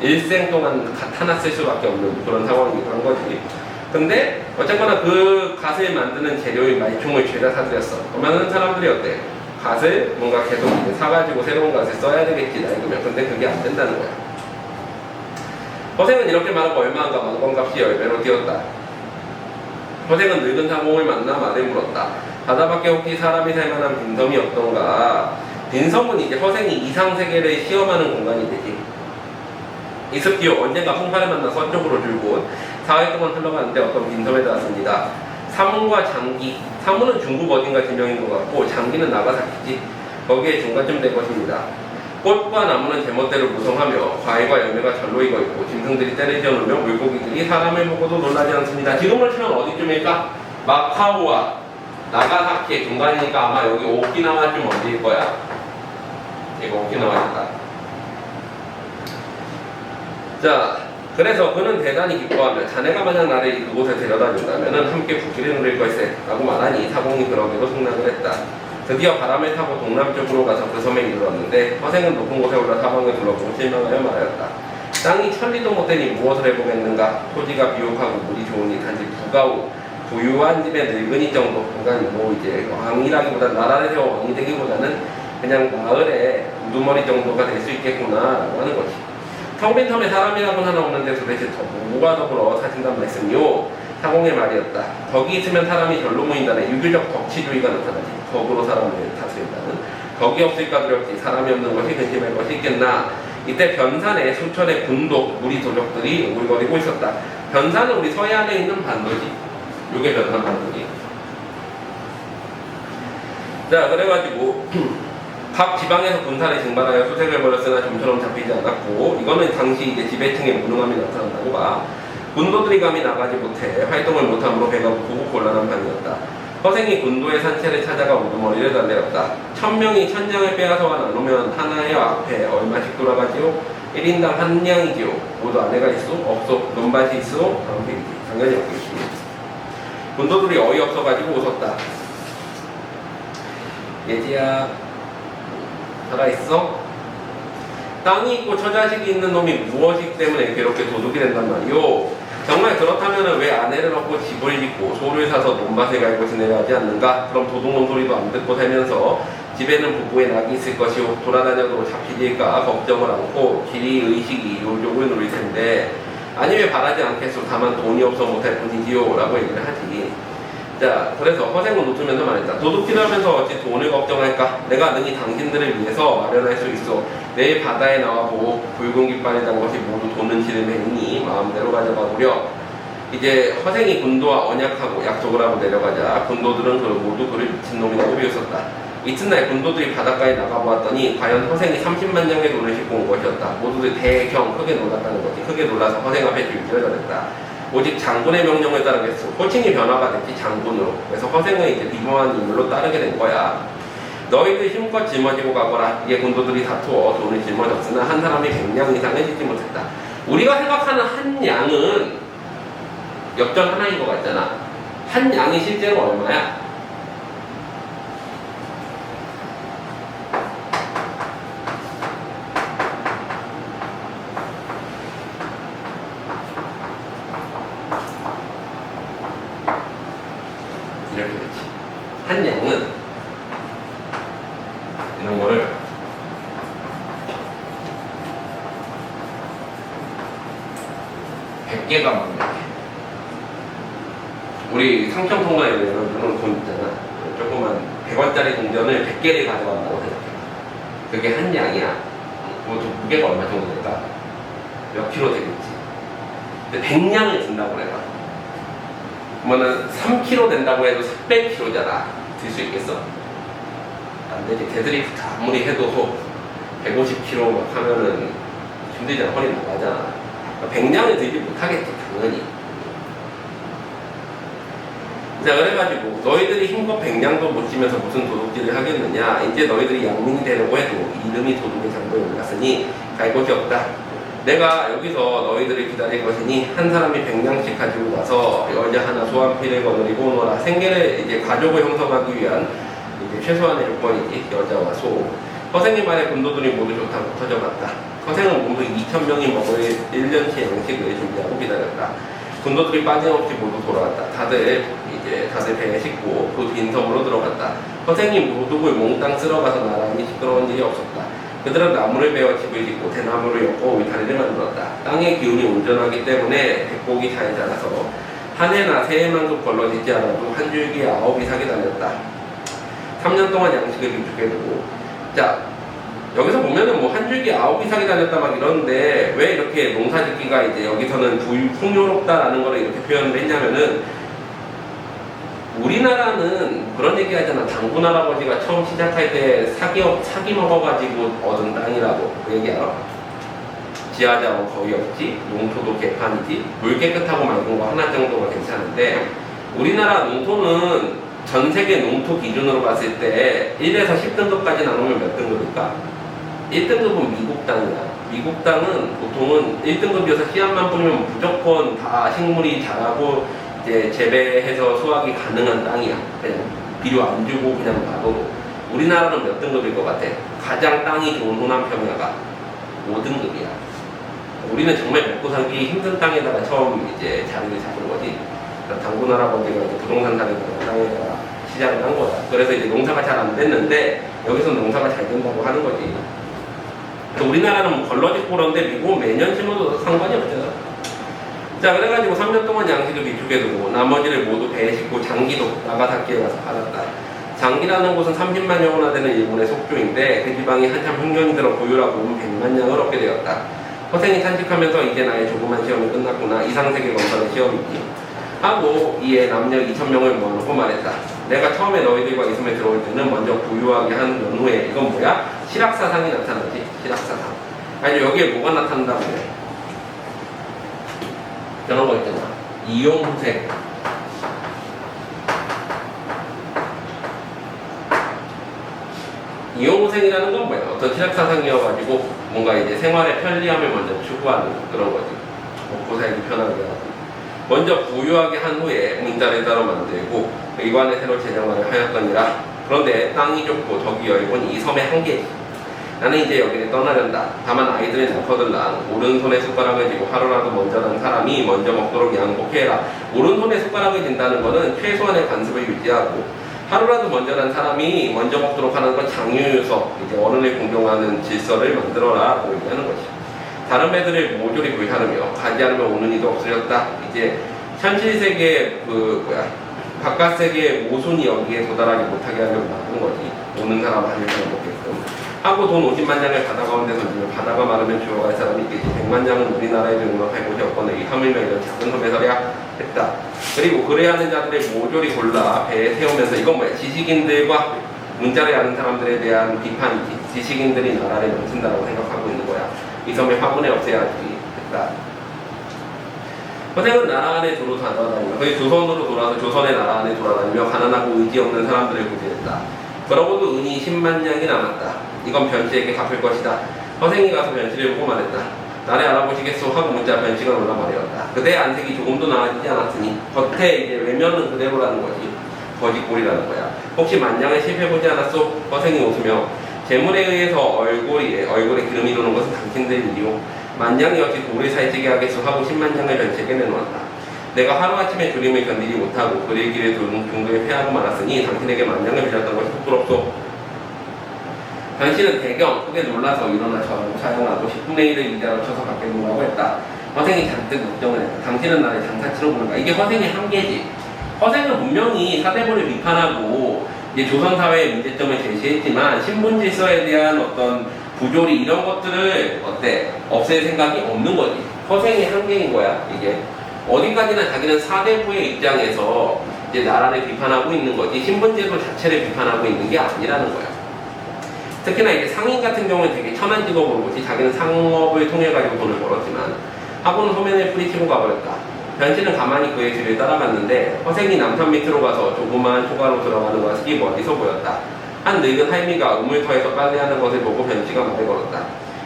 일생 동안 갓 하나 쓸 수밖에 없는 그런 상황이기도 한 거지. 근데 어쨌거나 그 갓을 만드는 재료인 말총을 죄다 사들였어. 그러면 사람들이 어때? 갓을 뭔가 계속 이제 사가지고 새로운 갓을 써야 되겠지 나이면. 근데 그게 안 된다는 거야. 허생은 이렇게 말하고 얼마인가 만권값이 10배로 뛰었다. 허생은 늙은 사공을 만나 말을 물었다. 바다밖에 혹시 사람이 살만한 빈섬이 없던가? 빈섬은 이제 허생이 이상세계를 시험하는 공간이 되지. 이습기요 언젠가 풍파를 만나 서쪽으로 줄곧 4일 동안 흘러가는데 어떤 빈섬에 닿았습니다. 사문과 장기, 사문은 중국 어딘가 지명인 것 같고 장기는 나가사키지. 거기에 중간쯤 될 것입니다. 꽃과 나무는 제멋대로 무성하며 과일과 열매가 절로 익어있고 짐승들이 떼를 지어놓으며 물고기들이 사람을 보고도 놀라지 않습니다. 지금으로 치면 어디쯤일까? 마카오와 나가사키의 중간이니까 아마 여기 오키나와쯤 어디일 거야. 이거 오키나와였다. 자, 그래서 그는 대단히 기뻐하며 자네가 만약 나를 그곳에 데려다 준다면 함께 북길에 누릴 것이세 라고 말하니 사공이 그러기로 승낙을 했다. 드디어 바람을 타고 동남쪽으로 가서 그 섬에 이르렀는데 허생은 높은 곳에 올라 사방을 둘러보고 실망하여 말하였다. 땅이 천리도 못되니 무엇을 해보겠는가. 토지가 비옥하고 물이 좋으니 단지 부가우 부유한 집의 늙은이 정도. 그러니까 뭐 이제 왕이라기보다 나라를 세워 왕이 되기보다는 그냥 마을에 우두머리 정도가 될 수 있겠구나 라고 하는 거지. 텅빈 섬에 사람이라고는 하나 없는데 도대체 뭐가 더불어 사신단 말씀이요. 사공의 말이었다. 덕이 있으면 사람이 절로 모인다는 유교적 덕치주의가 나타나지. 덕으로 사람을 다스린다는. 덕이 없을까 두렵지 사람이 없는 것이 근심할 것이 있겠나. 이때 변산에 수천의 군도 무리 도적들이 우글거리고 있었다. 변산은 우리 서해안에 있는 반도지. 요게 변산 반도지. 자, 그래가지고 각 지방에서 군사를 징발하여 수색을 벌였으나 좀처럼 잡히지 않았고, 이거는 당시 이제 지배층의 무능함이 나타난다고 봐. 군도들이 감히 나가지 못해 활동을 못함으로 배가 고고 곤란한 판이었다. 허생이 군도의 산채를 찾아가 우두머리를 달래었다. 1000명이 1000냥을 빼앗아와 나누면 하나의 앞에 얼마씩 돌아가지요? 1인당 한 냥이지요. 모두 아내가 있소? 없소? 논밭이 있소? 다음 얘기지. 당연히 없고 있습니다. 군도들이 어이없어가지고 웃었다. 예지야 살아있어? 땅이 있고 처자식이 있는 놈이 무엇이기 때문에 괴롭게 도둑이 된단 말이오. 정말 그렇다면 왜 아내를 얻고 집을 짓고 소를 사서 논밭에 갈고 지내려 하지 않는가? 그럼 도둑놈 소리도 안 듣고 살면서 집에는 부부의 낙이 있을 것이오. 돌아다녀도 잡히질까 걱정을 않고 길이 의식이 요족을 누릴 텐데 아니 왜 바라지 않겠소. 다만 돈이 없어 못할 뿐이지요 라고 얘기를 하지. 자, 그래서 허생은 웃으면서 말했다. 도둑질을 하면서 어찌 돈을 걱정할까? 내가 능히 당신들을 위해서 마련할 수 있어. 내일 바다에 나와보고 붉은 깃발을 단 것이 모두 돈은 지름해이니 마음대로 가져가 보려. 이제 허생이 군도와 언약하고 약속을 하고 내려가자 군도들은 모두 그를 미친놈이라고 비웃었다. 이튿날 군도들이 바닷가에 나가보았더니 과연 허생이 30만 냥의 돈을 싣고 온 것이었다. 모두들 대경 크게 놀랐다는 거지. 크게 놀라서 허생 앞에 줄기를 잘했다. 오직 장군의 명령을 따르겠소. 호칭이 변화가 됐지 장군으로. 그래서 허생은 이제 비범한 인물로 따르게 된 거야. 너희들 힘껏 짊어지고 가거라. 이에 군도들이 다투어 돈을 짊어졌으나 한 사람이 100냥 이상을 짓지 못했다. 우리가 생각하는 한 양은 역전 하나인 것 같잖아. 한 양이 실제로 얼마야? 이렇게 되지. 한 양은 이런 거를 (100개가) 먹는 게 우리 상평통과에 있는 그런 돈 있잖아. 조그만 100원짜리 동전을 100개를 가져간다고 생각해. 그게 한 양이야. 뭐 무게가 얼마 정도 될까? 몇 킬로 되겠지. 근데 100냥을 든다고 해봐. 그러면은 3kg 된다고 해도 300kg잖아. 들 수 있겠어? 안 되지. 데드리프트 아무리 해도 150kg 막 하면은 힘들잖아. 허리 나가잖아. 그러니까 백량을 들지 못하겠지, 당연히. 자, 그래가지고 너희들이 힘껏 백량도 못 지면서 무슨 도둑질을 하겠느냐. 이제 너희들이 양민이 되려고 해도 이름이 도둑의 장부에 올랐으니 갈 곳이 없다. 내가 여기서 너희들을 기다릴 것이니 한 사람이 100냥씩 가지고 가서 여자 하나 소환피를 거느리고 오너라. 생계를 이제 가족을 형성하기 위한 이제 최소한의 요건이지. 여자와 소. 허생님 말에 군도들이 모두 좋다고 터져갔다. 허생은 모두 2,000명이 먹을 1년치 양식을 준비하고 기다렸다. 군도들이 빠짐없이 모두 돌아왔다. 다들 배에 싣고 그 빈 섬으로 들어갔다. 허생이 모독을 몽땅 쓸어가서 나란히 시끄러운 일이 없었다. 그들은 나무를 베어 집을 짓고 대나무를 엮고 울타리를 만들었다. 땅의 기운이 온전하기 때문에 백곡이 잘 자라서 한 해나 세 해만큼 걸러지지 않아도 한 줄기에 9 이상이 달렸다. 3년 동안 양식을 비축해 두고, 자, 여기서 보면은 뭐 한 줄기에 9 이상이 달렸다 막 이러는데 왜 이렇게 농사 짓기가 이제 여기서는 풍요롭다라는 걸 이렇게 표현을 했냐면은, 우리나라는 그런 얘기 하잖아. 당군 할아버지가 처음 시작할 때 사기 먹어가지고 얻은 땅이라고. 그 얘기 알아? 지하자원 거의 없지, 농토도 개판이지, 물 깨끗하고 맑은 거 하나 정도가 괜찮은데, 우리나라 농토는 전 세계 농토 기준으로 봤을 때 1에서 10등급까지 나누면 몇 등급일까? 1등급은 미국 땅이야. 미국 땅은 보통은 1등급이어서 씨앗만 뿌리면 무조건 다 식물이 자라고 이제 재배해서 수확이 가능한 땅이야. 그냥 비료 안 주고 그냥 놔둬도. 우리나라는 몇 등급일 것 같아? 가장 땅이 좋은 호남 평야가 5등급이야. 우리는 정말 먹고 살기 힘든 땅에다가 처음 이제 자리를 잡은 거지. 그러니까 당군 할아버지가 이제 부동산 사기라는 땅에다가 시작을 한 거다. 그래서 이제 농사가 잘 안 됐는데 여기서 농사가 잘 된다고 하는 거지. 그래서 우리나라는 뭐 걸러지고 그러는데 미국은 매년 심어도 상관이 없잖아. 자, 그래가지고 3년 동안 양식을 비축해두고 나머지를 모두 배에 싣고 장기도 나가사키에 가서 팔았다. 장기라는 곳은 30만 영혼나 되는 일본의 속주인데 그 지방이 한참 흉년이 들어 고유라고 100만 양을 얻게 되었다. 허생이 탄식하면서 이제 나의 조그만 시험이 끝났구나. 이상세계 검사의 시험이지. 하고 이에 남녀 2,000명을 모아놓고 말했다. 내가 처음에 너희들과 이 섬에 들어올 때는 먼저 부유하게 한 연후에, 이건 뭐야? 실학사상이 나타나지. 실학사상. 아니 여기에 뭐가 나타난다고 해? 그런 거 있잖아. 이용후생. 이용후생이라는 건 뭐야? 어떤 실학사상이어가지고 뭔가 이제 생활의 편리함을 먼저 추구하는 그런 거지. 먹고 살기 편하게 하고. 먼저 부유하게 한 후에 문자를 따로 만들고 의관에 새로 제정하려 하였더니라. 그런데 땅이 좁고 덕이 열고니 이 섬의 한계지. 나는 이제 여기를 떠나련다. 다만 아이들을 낳거들랑 오른손에 숟가락을 쥐고 하루라도 먼저 난 사람이 먼저 먹도록 양복해라. 오른손에 숟가락을 쥔다는 거는 최소한의 관습을 유지하고, 하루라도 먼저 난 사람이 먼저 먹도록 하는 건 장유유서, 이제 어른을 공경하는 질서를 만들어라 라고 얘기하는 것이. 다른 배들을 모조리 불사르며 가지 않으면 오는 이도 없으렸다. 이제 현실세계 바깥 세계의 모순이 여기에 도달하지 못하게 하려고 만든 거지. 오는 사람 아닐 사람 먹게끔 하고 돈 50만 장을 바다 가운데 던지면 바다가 마르면 주워갈 사람이 있겠지. 100만 장은 우리나라에 등록할 곳이 없거늘 이 하물며 이런 작은 섬에 서랴 했다. 그리고 그래야 하는 자들을 모조리 골라 배에 세우면서, 이건 뭐야? 지식인들과 문자를 아는 사람들에 대한 비판이지. 지식인들이 나라를 망친다라고 생각하고 있는 거야. 이 섬에 화분을 없애야지 했다. 허생은 나라 안에 두루 돌아다니며 거의 조선으로 돌아서 조선의 나라 안에 돌아다니며 가난하고 의지 없는 사람들을 구제했다. 그러고도 은이 10만 양이 남았다. 이건 변씨에게 갚을 것이다. 허생이 가서 변씨를 보고 말했다. 나를 알아보시겠소 하고 문자 변씨가 놀라 말이었다. 그대의 안색이 조금도 나아지지 않았으니 겉에 이제 외면은 그대로라는 거지. 거짓골이라는 거야. 혹시 만냥을 실패해보지 않았소? 허생이 웃으며 재물에 의해서 얼굴에 기름이 도는 것은 당신들 일이오. 만냥이 어찌 돌을 살찌게 하겠소 하고 10만 양을 변씨에게 내놓았다. 내가 하루아침에 조림을 견디지 못하고 그릴 길에 중도에 패하고 말았으니 당신에게 만냥을 빌렸던 것이 부끄럽소. 변씨는 대경 크게 놀라서 일어나 저하고 사용하고 10분의 1을 이자로 쳐서 밖에 놓으라고 했다. 허생이 잔뜩 걱정을 했다. 당신은 나를 장사치러 보는가? 이게 허생의 한계지. 허생은 분명히 사대부를 비판하고 이제 조선사회의 문제점을 제시했지만 신분 질서에 대한 어떤 부조리 이런 것들을 없앨 생각이 없는 거지. 허생의 한계인 거야. 이게 어디까지나 자기는 사대부의 입장에서 이제 나라를 비판하고 있는 거지 신분제도 자체를 비판하고 있는 게 아니라는 거야. 특히나 이제 상인 같은 경우는 되게 천한 직업으로 보지 자기는 상업을 통해 가지고 돈을 벌었지만 하고는 소면을 뿌리치고 가버렸다. 변씨는 가만히 그의 뒤를 따라갔는데 허생이 남산 밑으로 가서 조그마한 초가로 들어가는 것이 멀리서 보였다. 한 늙은 할미가 우물터에서 빨래하는 것을 보고 변씨가 말을 걸었다.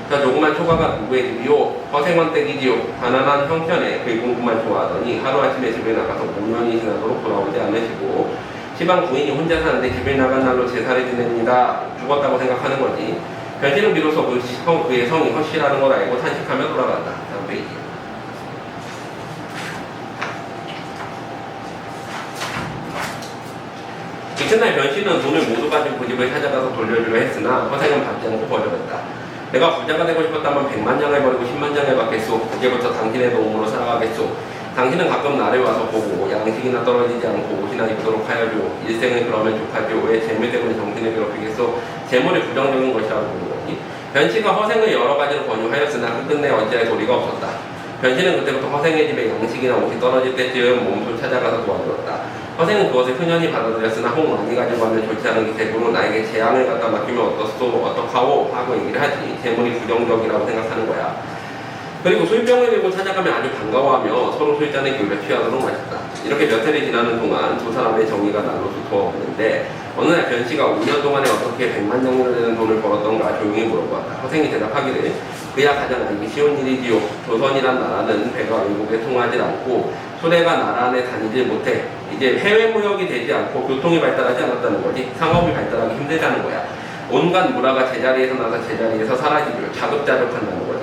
저 조그만 초가가 누구의 집이요? 허생원 댁이지요. 가난한 형편에 그 궁금만 좋아하더니 하루아침에 집에 나가서 5년이 지나도록 돌아오지 않으시고 시방 부인이 혼자 사는데 집에 나간 날로 제사를 지냅니다. 죽었다고 생각하는 거지. 변씨는 비로소 그의 성이 허씨라는 걸 알고 탄식하며 돌아간다. 다음 페이지. 이튿날 변씨는 돈을 모두 가진 그 집을 찾아가서 돌려주려 했으나 허생은 받지 않고 거절했다. 내가 부자가 되고 싶었다면 100만 장을 버리고 10만 장을 받겠소. 이제부터 당신의 도움으로 살아가겠소. 당신은 가끔 나를 와서 보고 양식이나 떨어지지 않고 옷이나 입도록 하여줘. 일생을 그러면 족하죠. 왜 재물 때문에 정신을 괴롭히겠소. 재물이 부정적인 것이라고 보는 거니. 변씨가 허생을 여러 가지로 권유하였으나 끝내 어찌할 도리가 없었다. 변씨는 그때부터 허생의 집에 양식이나 옷이 떨어질 때쯤 몸소 찾아가서 도와주었다. 허생은 그것을 흔연히 받아들였으나 혹 많이 가지고 가면 좋지 않은 기색으로 나에게 재앙을 갖다 맡기면 어떡하오? 하고 얘기를 하지. 재물이 부정적이라고 생각하는 거야. 그리고 술병을 들고 찾아가면 아주 반가워하며 서로 술잔에 기울여 취하도록 마셨다. 이렇게 몇 해를 지나는 동안 두 사람의 정의가 날로 두터웠는데 어느 날 변씨가 5년 동안에 어떻게 100만 장이나 되는 돈을 벌었던가 조용히 물어보았다. 허생이 대답하기를 그야 가장 알기 쉬운 일이지요. 조선이란 나라는 배가 외국에 통하지 않고 수레가 나라 안에 다니질 못해. 이제 해외 무역이 되지 않고 교통이 발달하지 않았다는 거지. 상업이 발달하기 힘들다는 거야. 온갖 문화가 제자리에서 나서 제자리에서 사라지고 자급자족한다는 거지.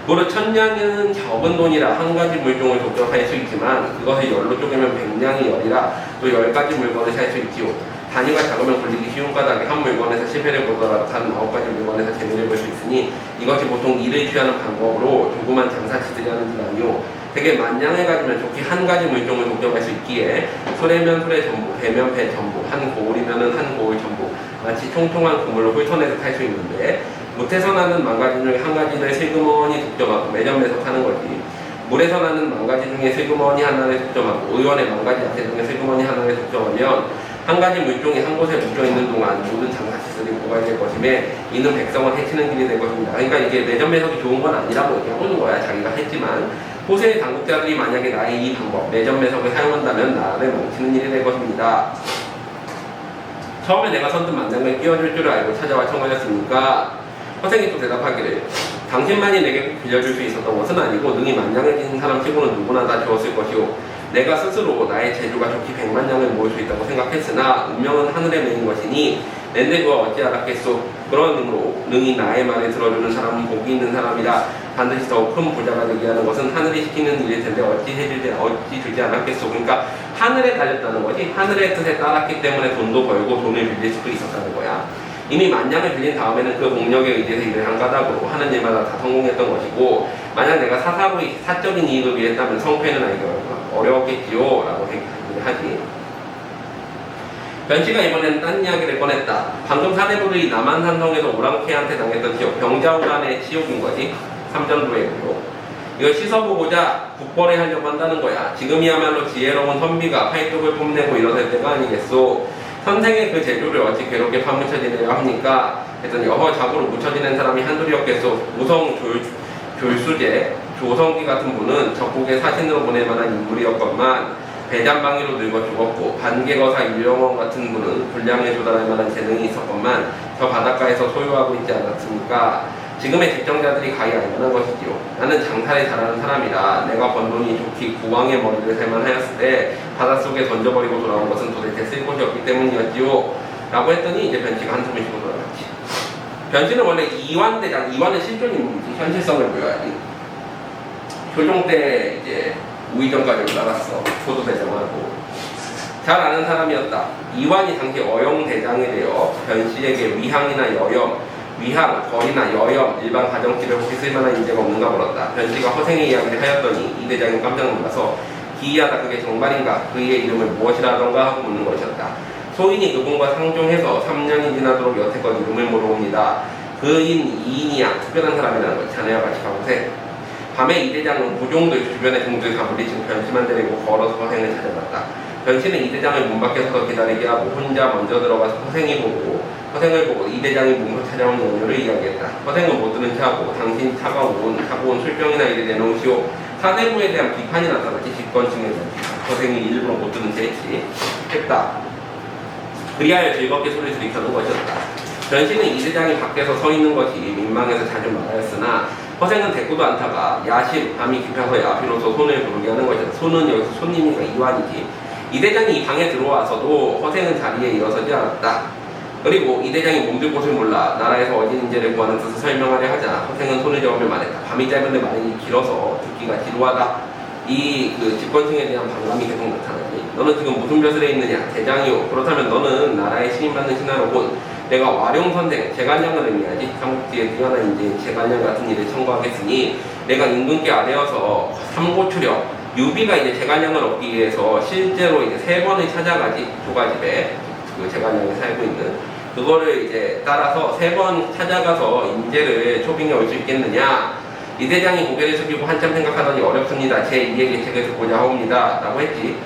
무릇 천냥은 적은 돈이라 한 가지 물종을 독점할 수 있지만 그것을 열로 쪼개면 100냥이 열이라 또 10가지 물건을 살 수 있지요. 단위가 작으면 굴리기 쉬운 까닭에 한 물건에서 실패를 보더라도 단 9가지 물건에서 재미를 볼 수 있으니 이것이 보통 일을 취하는 방법으로 조그만 장사치들이 하는 일 아니오. 되게 만냥을 가지면 좋게 한 가지 물종을 독점할 수 있기에 소래면 소래 전부, 배면 배 전부, 한 고울이면 한 고울 전부 마치 통통한 그물로 훑어내서 탈 수 있는데 못해서 나는 망가진 중에 한 가지를 슬그머니 독점하고 매점 매석하는 거지. 물에서 나는 망가지 중에 슬그머니 하나를 독점하고 의원의 망가지 야채 중에 슬그머니 하나를 독점하면 한 가지 물종이 한 곳에 묶여있는 동안 모든 장사치들이 고갈될 것임에 이는 백성을 해치는 길이 될 것입니다. 그러니까 이게 매점 매석이 좋은 건 아니라고 얘기하고 있는 거야. 자기가 했지만 호세의 당국자들이 만약에 나의 이 방법 매점 매석을 사용한다면 나라를 망치는 일이 될 것입니다. 처음에 내가 선뜻 만장을 끼워줄 줄 알고 찾아와 청하였으니까 허생이 또 대답하기를 당신만이 내게 빌려줄 수 있었던 것은 아니고 능히 만장을 지닌 사람 치고는 누구나 다 주었을 것이오. 내가 스스로 나의 재주가 좋게 100만 냥을 모을 수 있다고 생각했으나 운명은 하늘에 매인 것이니 낸데 그와 어찌 알았겠소. 그러므로 능히 나의 말을 들어주는 사람은 복이 있는 사람이라. 반드시 더 큰 부자가 되게 하는 것은 하늘이 시키는 일일 텐데 어찌 주지 않았겠소. 그러니까 하늘에 달렸다는 거지. 하늘의 뜻에 따랐기 때문에 돈도 벌고 돈을 빌릴 수도 있었다는 거야. 이미 만냥을 빌린 다음에는 그 공력에 의해서 일을 한 가닥으로 하는 일마다 다 성공했던 것이고 만약 내가 사적인 이익을 위했다면 성패는 알기 어려웠겠지요 라고 생각을 하지. 변씨가 이번에는 딴 이야기를 꺼냈다. 방금 사내부들이 남한산성에서 오랑캐한테 당했던 지역 병자호란의 치욕인 거지. 삼전도의 구로. 이거 씻어보고자 국벌에 하려고 한다는 거야. 지금이야말로 지혜로운 선비가 팔뚝을 뽐내고 일어설 때가 아니겠소. 선생의 그 재주를 어찌 괴롭게 파묻혀 지내려 합니까? 했더니 자고로 묻혀 지낸 사람이 한둘이었겠소. 우성 졸수제 조성기 같은 분은 적국의 사신으로 보낼 만한 인물이었건만 배잔방이로 늙어 죽었고 반개거사 일영원 같은 분은 분량에 조달할 만한 재능이 있었건만 저 바닷가에서 소유하고 있지 않았습니까? 지금의 직정자들이 가히 알만한 것이지요. 나는 장사를 잘하는 사람이라 내가 번 돈이 좋기 국왕의 머리를 살만하였을 때 바닷속에 던져버리고 돌아온 것은 도대체 쓸 곳이 없기 때문이었지요. 라고 했더니 이제 변씨가 한숨을 쉬고 돌아갔지. 변씨는 원래 이완대장, 이완은 실존 인물이지. 현실성을 보여야지. 효종 때 이제 우의정까지 올라갔어. 포도대장하고. 잘 아는 사람이었다. 이완이 당시 어용대장이 되어 변씨에게 위항이나 여염, 위항, 거리나 여염, 일반 가정집에 혹시 쓸만한 인재가 없는가 물었다. 변씨가 허생의 이야기를 하였더니 이 대장이 깜짝 놀라서 기이하다 그게 정말인가 그의 이름을 무엇이라 하던가 하고 묻는 것이었다. 소인이 그분과 상종해서 3년이 지나도록 여태껏 이름을 모르옵니다. 그인 이인이야 특별한 사람이라는 것 자네와 같이 가보세. 밤에 이 대장은 부종들 주변의 종들 다 물리치고 변씨만 데리고 걸어서 허생을 찾아갔다. 변씨는 이 대장을 문 밖에 서서 기다리게 하고 혼자 먼저 들어가서 허생이 보고 허생을 보고 이 대장이 몸으로 찾아온 연유를 이야기했다. 허생은 못 들은 체하고 당신 차가 온 술병이나 이래 내놓으시오. 사대부에 대한 비판이 나타났지. 집권층에 대한 비판. 허생이 일부러 못 들은 채 했다. 그리하여 즐겁게 소리 들이켜는 것이었다. 변신은 이 대장이 밖에서 서 있는 것이 민망해서 자주 말하였으나 허생은 대꾸도 않다가 야심, 밤이 깊어서야 비로소 손을 부르게 하는 것이다. 손은 여기서 손님이니까 이완이지. 이 대장이 이 방에 들어와서도 허생은 자리에 일어서지 않았다. 그리고 이 대장이 몸둘 곳을 몰라 나라에서 어진 인재를 구하는 뜻을 설명하려 하자 허생은 손을 저으며 말했다. 밤이 짧은데 말이 길어서 듣기가 지루하다. 이 집권층에 대한 반감이 계속 나타나니 너는 지금 무슨 벼슬에 있느냐? 대장이요. 그렇다면 너는 나라에 신임받는 신하로군. 내가 와룡선생, 제갈량을 의미하지. 삼국지에 뛰어난 인재인 제갈량 같은 일을 청구하겠으니 내가 임금께 아뢰어서 삼고추력 유비가 이제 제갈량을 얻기 위해서 실제로 이제 3번을 찾아가지. 조가집에 제갈량이 살고 있는 그거를 이제 따라서 3번 찾아가서 인재를 초빙해 올 수 있겠느냐. 이 대장이 고개를 숙이고 한참 생각하더니 어렵습니다. 제 2의 계책을 듣고자 하옵니다. 라고 했지.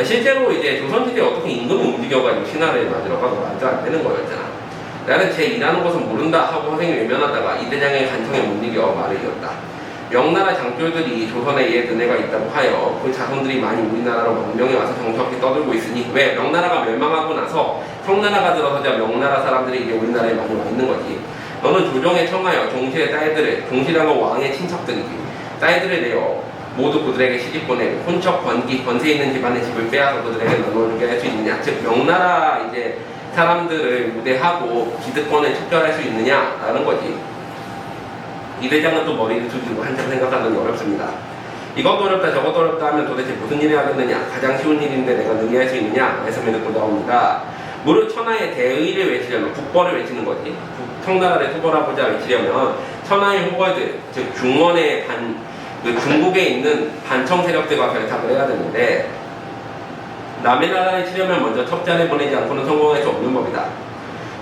실제로 이제 조선시대에 어떻게 임금이 움직여가지고 신하를 맞으러 가도 말도 안 되는 거였잖아. 나는 제 일하는 것은 모른다 하고 허생이 외면하다가 이 대장의 간청에 못 이겨 말을 이었다. 명나라 장졸들이 조선에 이에 은혜가 있다고 하여 그 자손들이 많이 우리나라로 망명해 와서 정처없이 떠들고 있으니 왜 명나라가 멸망하고 나서 청나라가 들어서자 명나라 사람들이 이제 우리나라에 많이 와 있는 거지. 너는 조정에 청하여 종실의 딸들을, 종실이란 건 왕의 친척들이지, 딸들을 내어 모두 그들에게 시집보내고 혼척, 권기, 권세 있는 집안의 집을 빼앗아 그들에게 나눠주게 할 수 있느냐. 즉 명나라 이제 사람들을 우대하고 기득권을 척결할 수 있느냐라는 거지. 이 대장은 또 머리를 숙이고 한참 생각하더니 어렵습니다. 이것도 어렵다 저것도 어렵다 하면 도대체 무슨 일을 하겠느냐. 가장 쉬운 일인데 내가 능히할 수 있느냐. 말씀을 듣고 나옵니다. 무릇 천하의 대의를 외치려면 국벌을 외치는 거지. 청나라를 투벌하고자 외치려면 천하의 후벌들, 즉 중원의 중국에 있는 반청 세력들과 결탁을 해야 되는데 남의 나라를 치려면 먼저 첩자를 보내지 않고는 성공할 수 없는 법이다.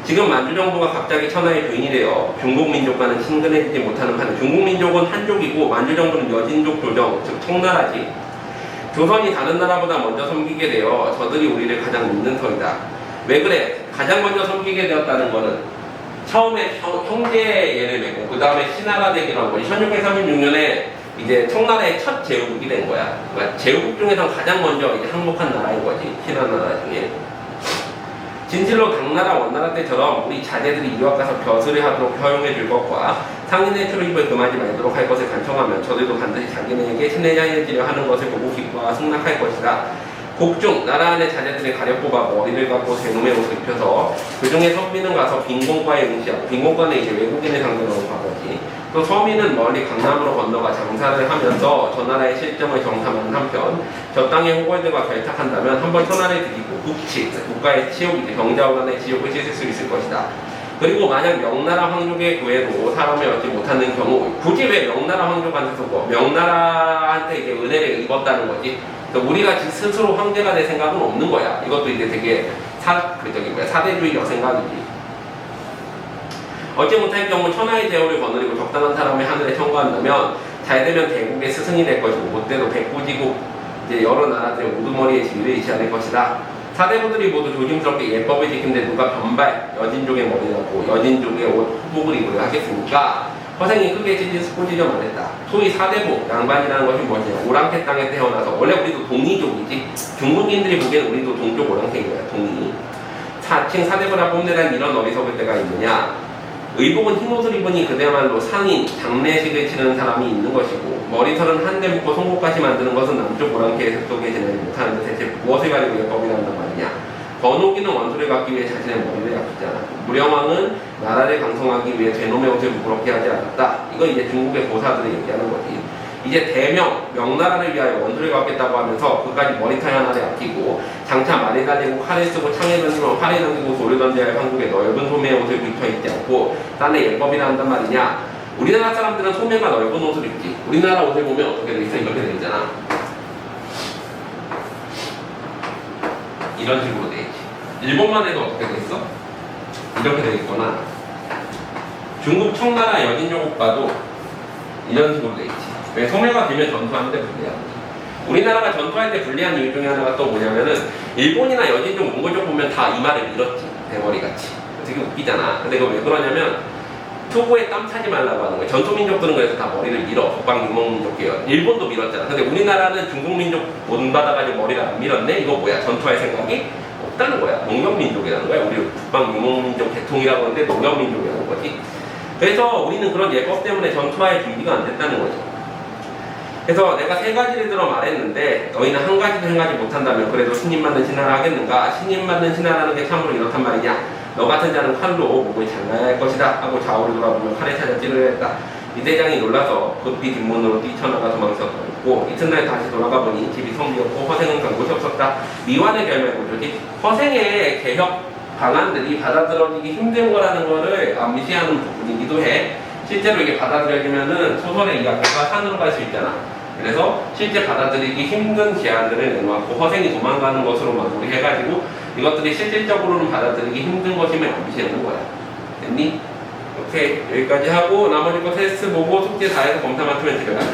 지금 만주 정부가 갑자기 천하의 주인이 되어 중국 민족과는 친근해지지 못하는 판에 중국 민족은 한족이고 만주 정부는 여진족 조정, 즉 청나라지. 조선이 다른 나라보다 먼저 섬기게 되어 저들이 우리를 가장 믿는 터이다. 왜 그래? 가장 먼저 섬기게 되었다는 거는 처음에 형제 예를 맺고 그 다음에 신하가 되기로 한 거지. 1636년에 이제 청나라의 첫 제후국이 된 거야. 그러니까 제후국 중에서 가장 먼저 이제 항복한 나라인 거지. 신하 나라 중에. 진실로 당나라 원나라 때처럼 우리 자제들이 이와 가서 벼슬을 하도록 허용해 줄 것과 상인의 출입을 금하지 말도록 할 것을 간청하면 저들도 반드시 자기네에게 신뢰자해지려 하는 것을 보고 기뻐와 승낙할 것이다. 곡중 나라 안의 자제들을 가려 뽑아 머리를 갖고 제놈의 옷을 입혀서 그 중에 선비는 가서 빈공과에 응시하고, 빈공과는 이제 외국인을 상대로 하는 과거지. 또 서민은 멀리 강남으로 건너가 장사를 하면서 저 나라의 실정을 정탐하는 한편 저 땅의 호걸들과 결탁한다면 한번 천하를 들이고 국치, 국가의 치욕이지, 병자호란의 지옥을 씻을 수 있을 것이다. 그리고 만약 명나라 황족의 구애로 사람을 얻지 못하는 경우 굳이 왜 명나라 황족한테 쏘고 명나라한테 이제 은혜를 입었다는 거지. 우리가 스스로 황제가 될 생각은 없는 거야. 이것도 이제 되게 사대주의적 생각이지. 얻지 못할 경우 천하의 제후를 거느리고 적당한 사람의 하늘에 청구한다면 잘되면 대국의 스승이 될 것이고 못돼도 백구지국 이제 여러 나라들의 우두머리의 지위를 이시할 것이다. 사대부들이 모두 조심스럽게 예법을 지킨데 누가 변발 여진족의 머리라고 여진족의 옷 후복을 입으려 하겠습니까? 허생이 크게 꼬지려 말했다. 소위 사대부, 양반이라는 것이 뭐냐. 오랑캐 땅에 태어나서 원래 우리도 동이족이지. 중국인들이 보기엔 우리도 동족 오랑캐인 거야. 동이. 사칭 사대부라 뽐내란 이런 어리석을 때가 있느냐. 의복은 흰옷을 입으니 그대야말로 상인, 장례식을 치르는 사람이 있는 것이고 머리털은 한데 묶고 송곳같이 만드는 것은 남쪽 오랑캐에 속속에 지내지 못하는데 대체 무엇을 가지고 예법이라 한단 말이냐. 건호기는 원수를 갚기 위해 자신의 머리를 아끼지 않았고 무령왕은 나라를 강성하기 위해 되놈의 옷을 부끄럽게 하지 않았다. 이건 이제 중국의 고사들이 얘기하는 거지. 이제 대명, 명나라를 위하여 원수를 갚겠다고 하면서 그까지 머리털 하나를 아끼고 장차 말을 달리고 칼을 쓰고 창을 던지고 활을 던지고 돌을 던져야 할 한국의 넓은 소매의 옷을 입혀 입지 않고 딴에 예법이라 한단 말이냐. 우리나라 사람들은 소매가 넓은 옷을 입지. 우리나라 옷을 보면 어떻게 돼 있어? 이렇게 돼 있잖아. 이런 식으로 돼 있지. 일본만 해도 어떻게 돼 있어? 이렇게 돼 있거나 중국 청나라 여진족 봐도 이런 식으로 돼 있지. 왜? 소매가 길면 전투하는데 불리한 거지. 우리나라가 전투할 때 불리한 이유 중에 하나가 또 뭐냐면은 일본이나 여진족, 몽골족 보면 다 이마를 밀었지. 대머리같이. 되게 웃기잖아. 근데 이거 왜 그러냐면 투구에 땀 차지 말라고 하는 거야. 전투민족들은 그래서 다 머리를 밀어. 북방 유목민족 계열. 일본도 밀었잖아. 근데 우리나라는 중국민족 못 받아가지고 머리를 안 밀었네? 이거 뭐야? 전투할 생각이 없다는 거야. 농경민족이라는 거야. 우리 북방 유목민족 계통이라고 하는데 농경민족이라는 거지. 그래서 우리는 그런 예법 때문에 전투할 준비가 안 됐다는 거죠. 그래서 내가 세 가지를 들어 말했는데 너희는 한 가지도 한 가지 못한다면 그래도 신임 받는 신하를 하겠는가? 신임 받는 신하라는 게 참으로 이렇단 말이냐? 너 같은 자는 칼로 목을 잘라야 할 것이다 하고 좌우를 돌아보며 칼에 찾아 찌르려 했다. 이 대장이 놀라서 급히 뒷문으로 뛰쳐나가 도망쳤고 이튿날 다시 돌아가 보니 집이 성비었고 허생은 간 곳이 없었다. 미완의 결말고조지. 허생의 개혁 방안들이 받아들여지기 힘든 거라는 거를 암시하는 부분이기도 해. 실제로 이게 받아들여지면은 소설의 이야기가 산으로 갈 수 있잖아. 그래서 실제 받아들이기 힘든 제안들을 내놓았고 허생이 도망가는 것으로 마무리해가지고 이것들이 실질적으로는 받아들이기 힘든 것임을 암시하는 거야. 됐니? 오케이, 여기까지 하고 나머지 거 테스트 보고 숙제 다 해서 검사 맞추면 집에 가자.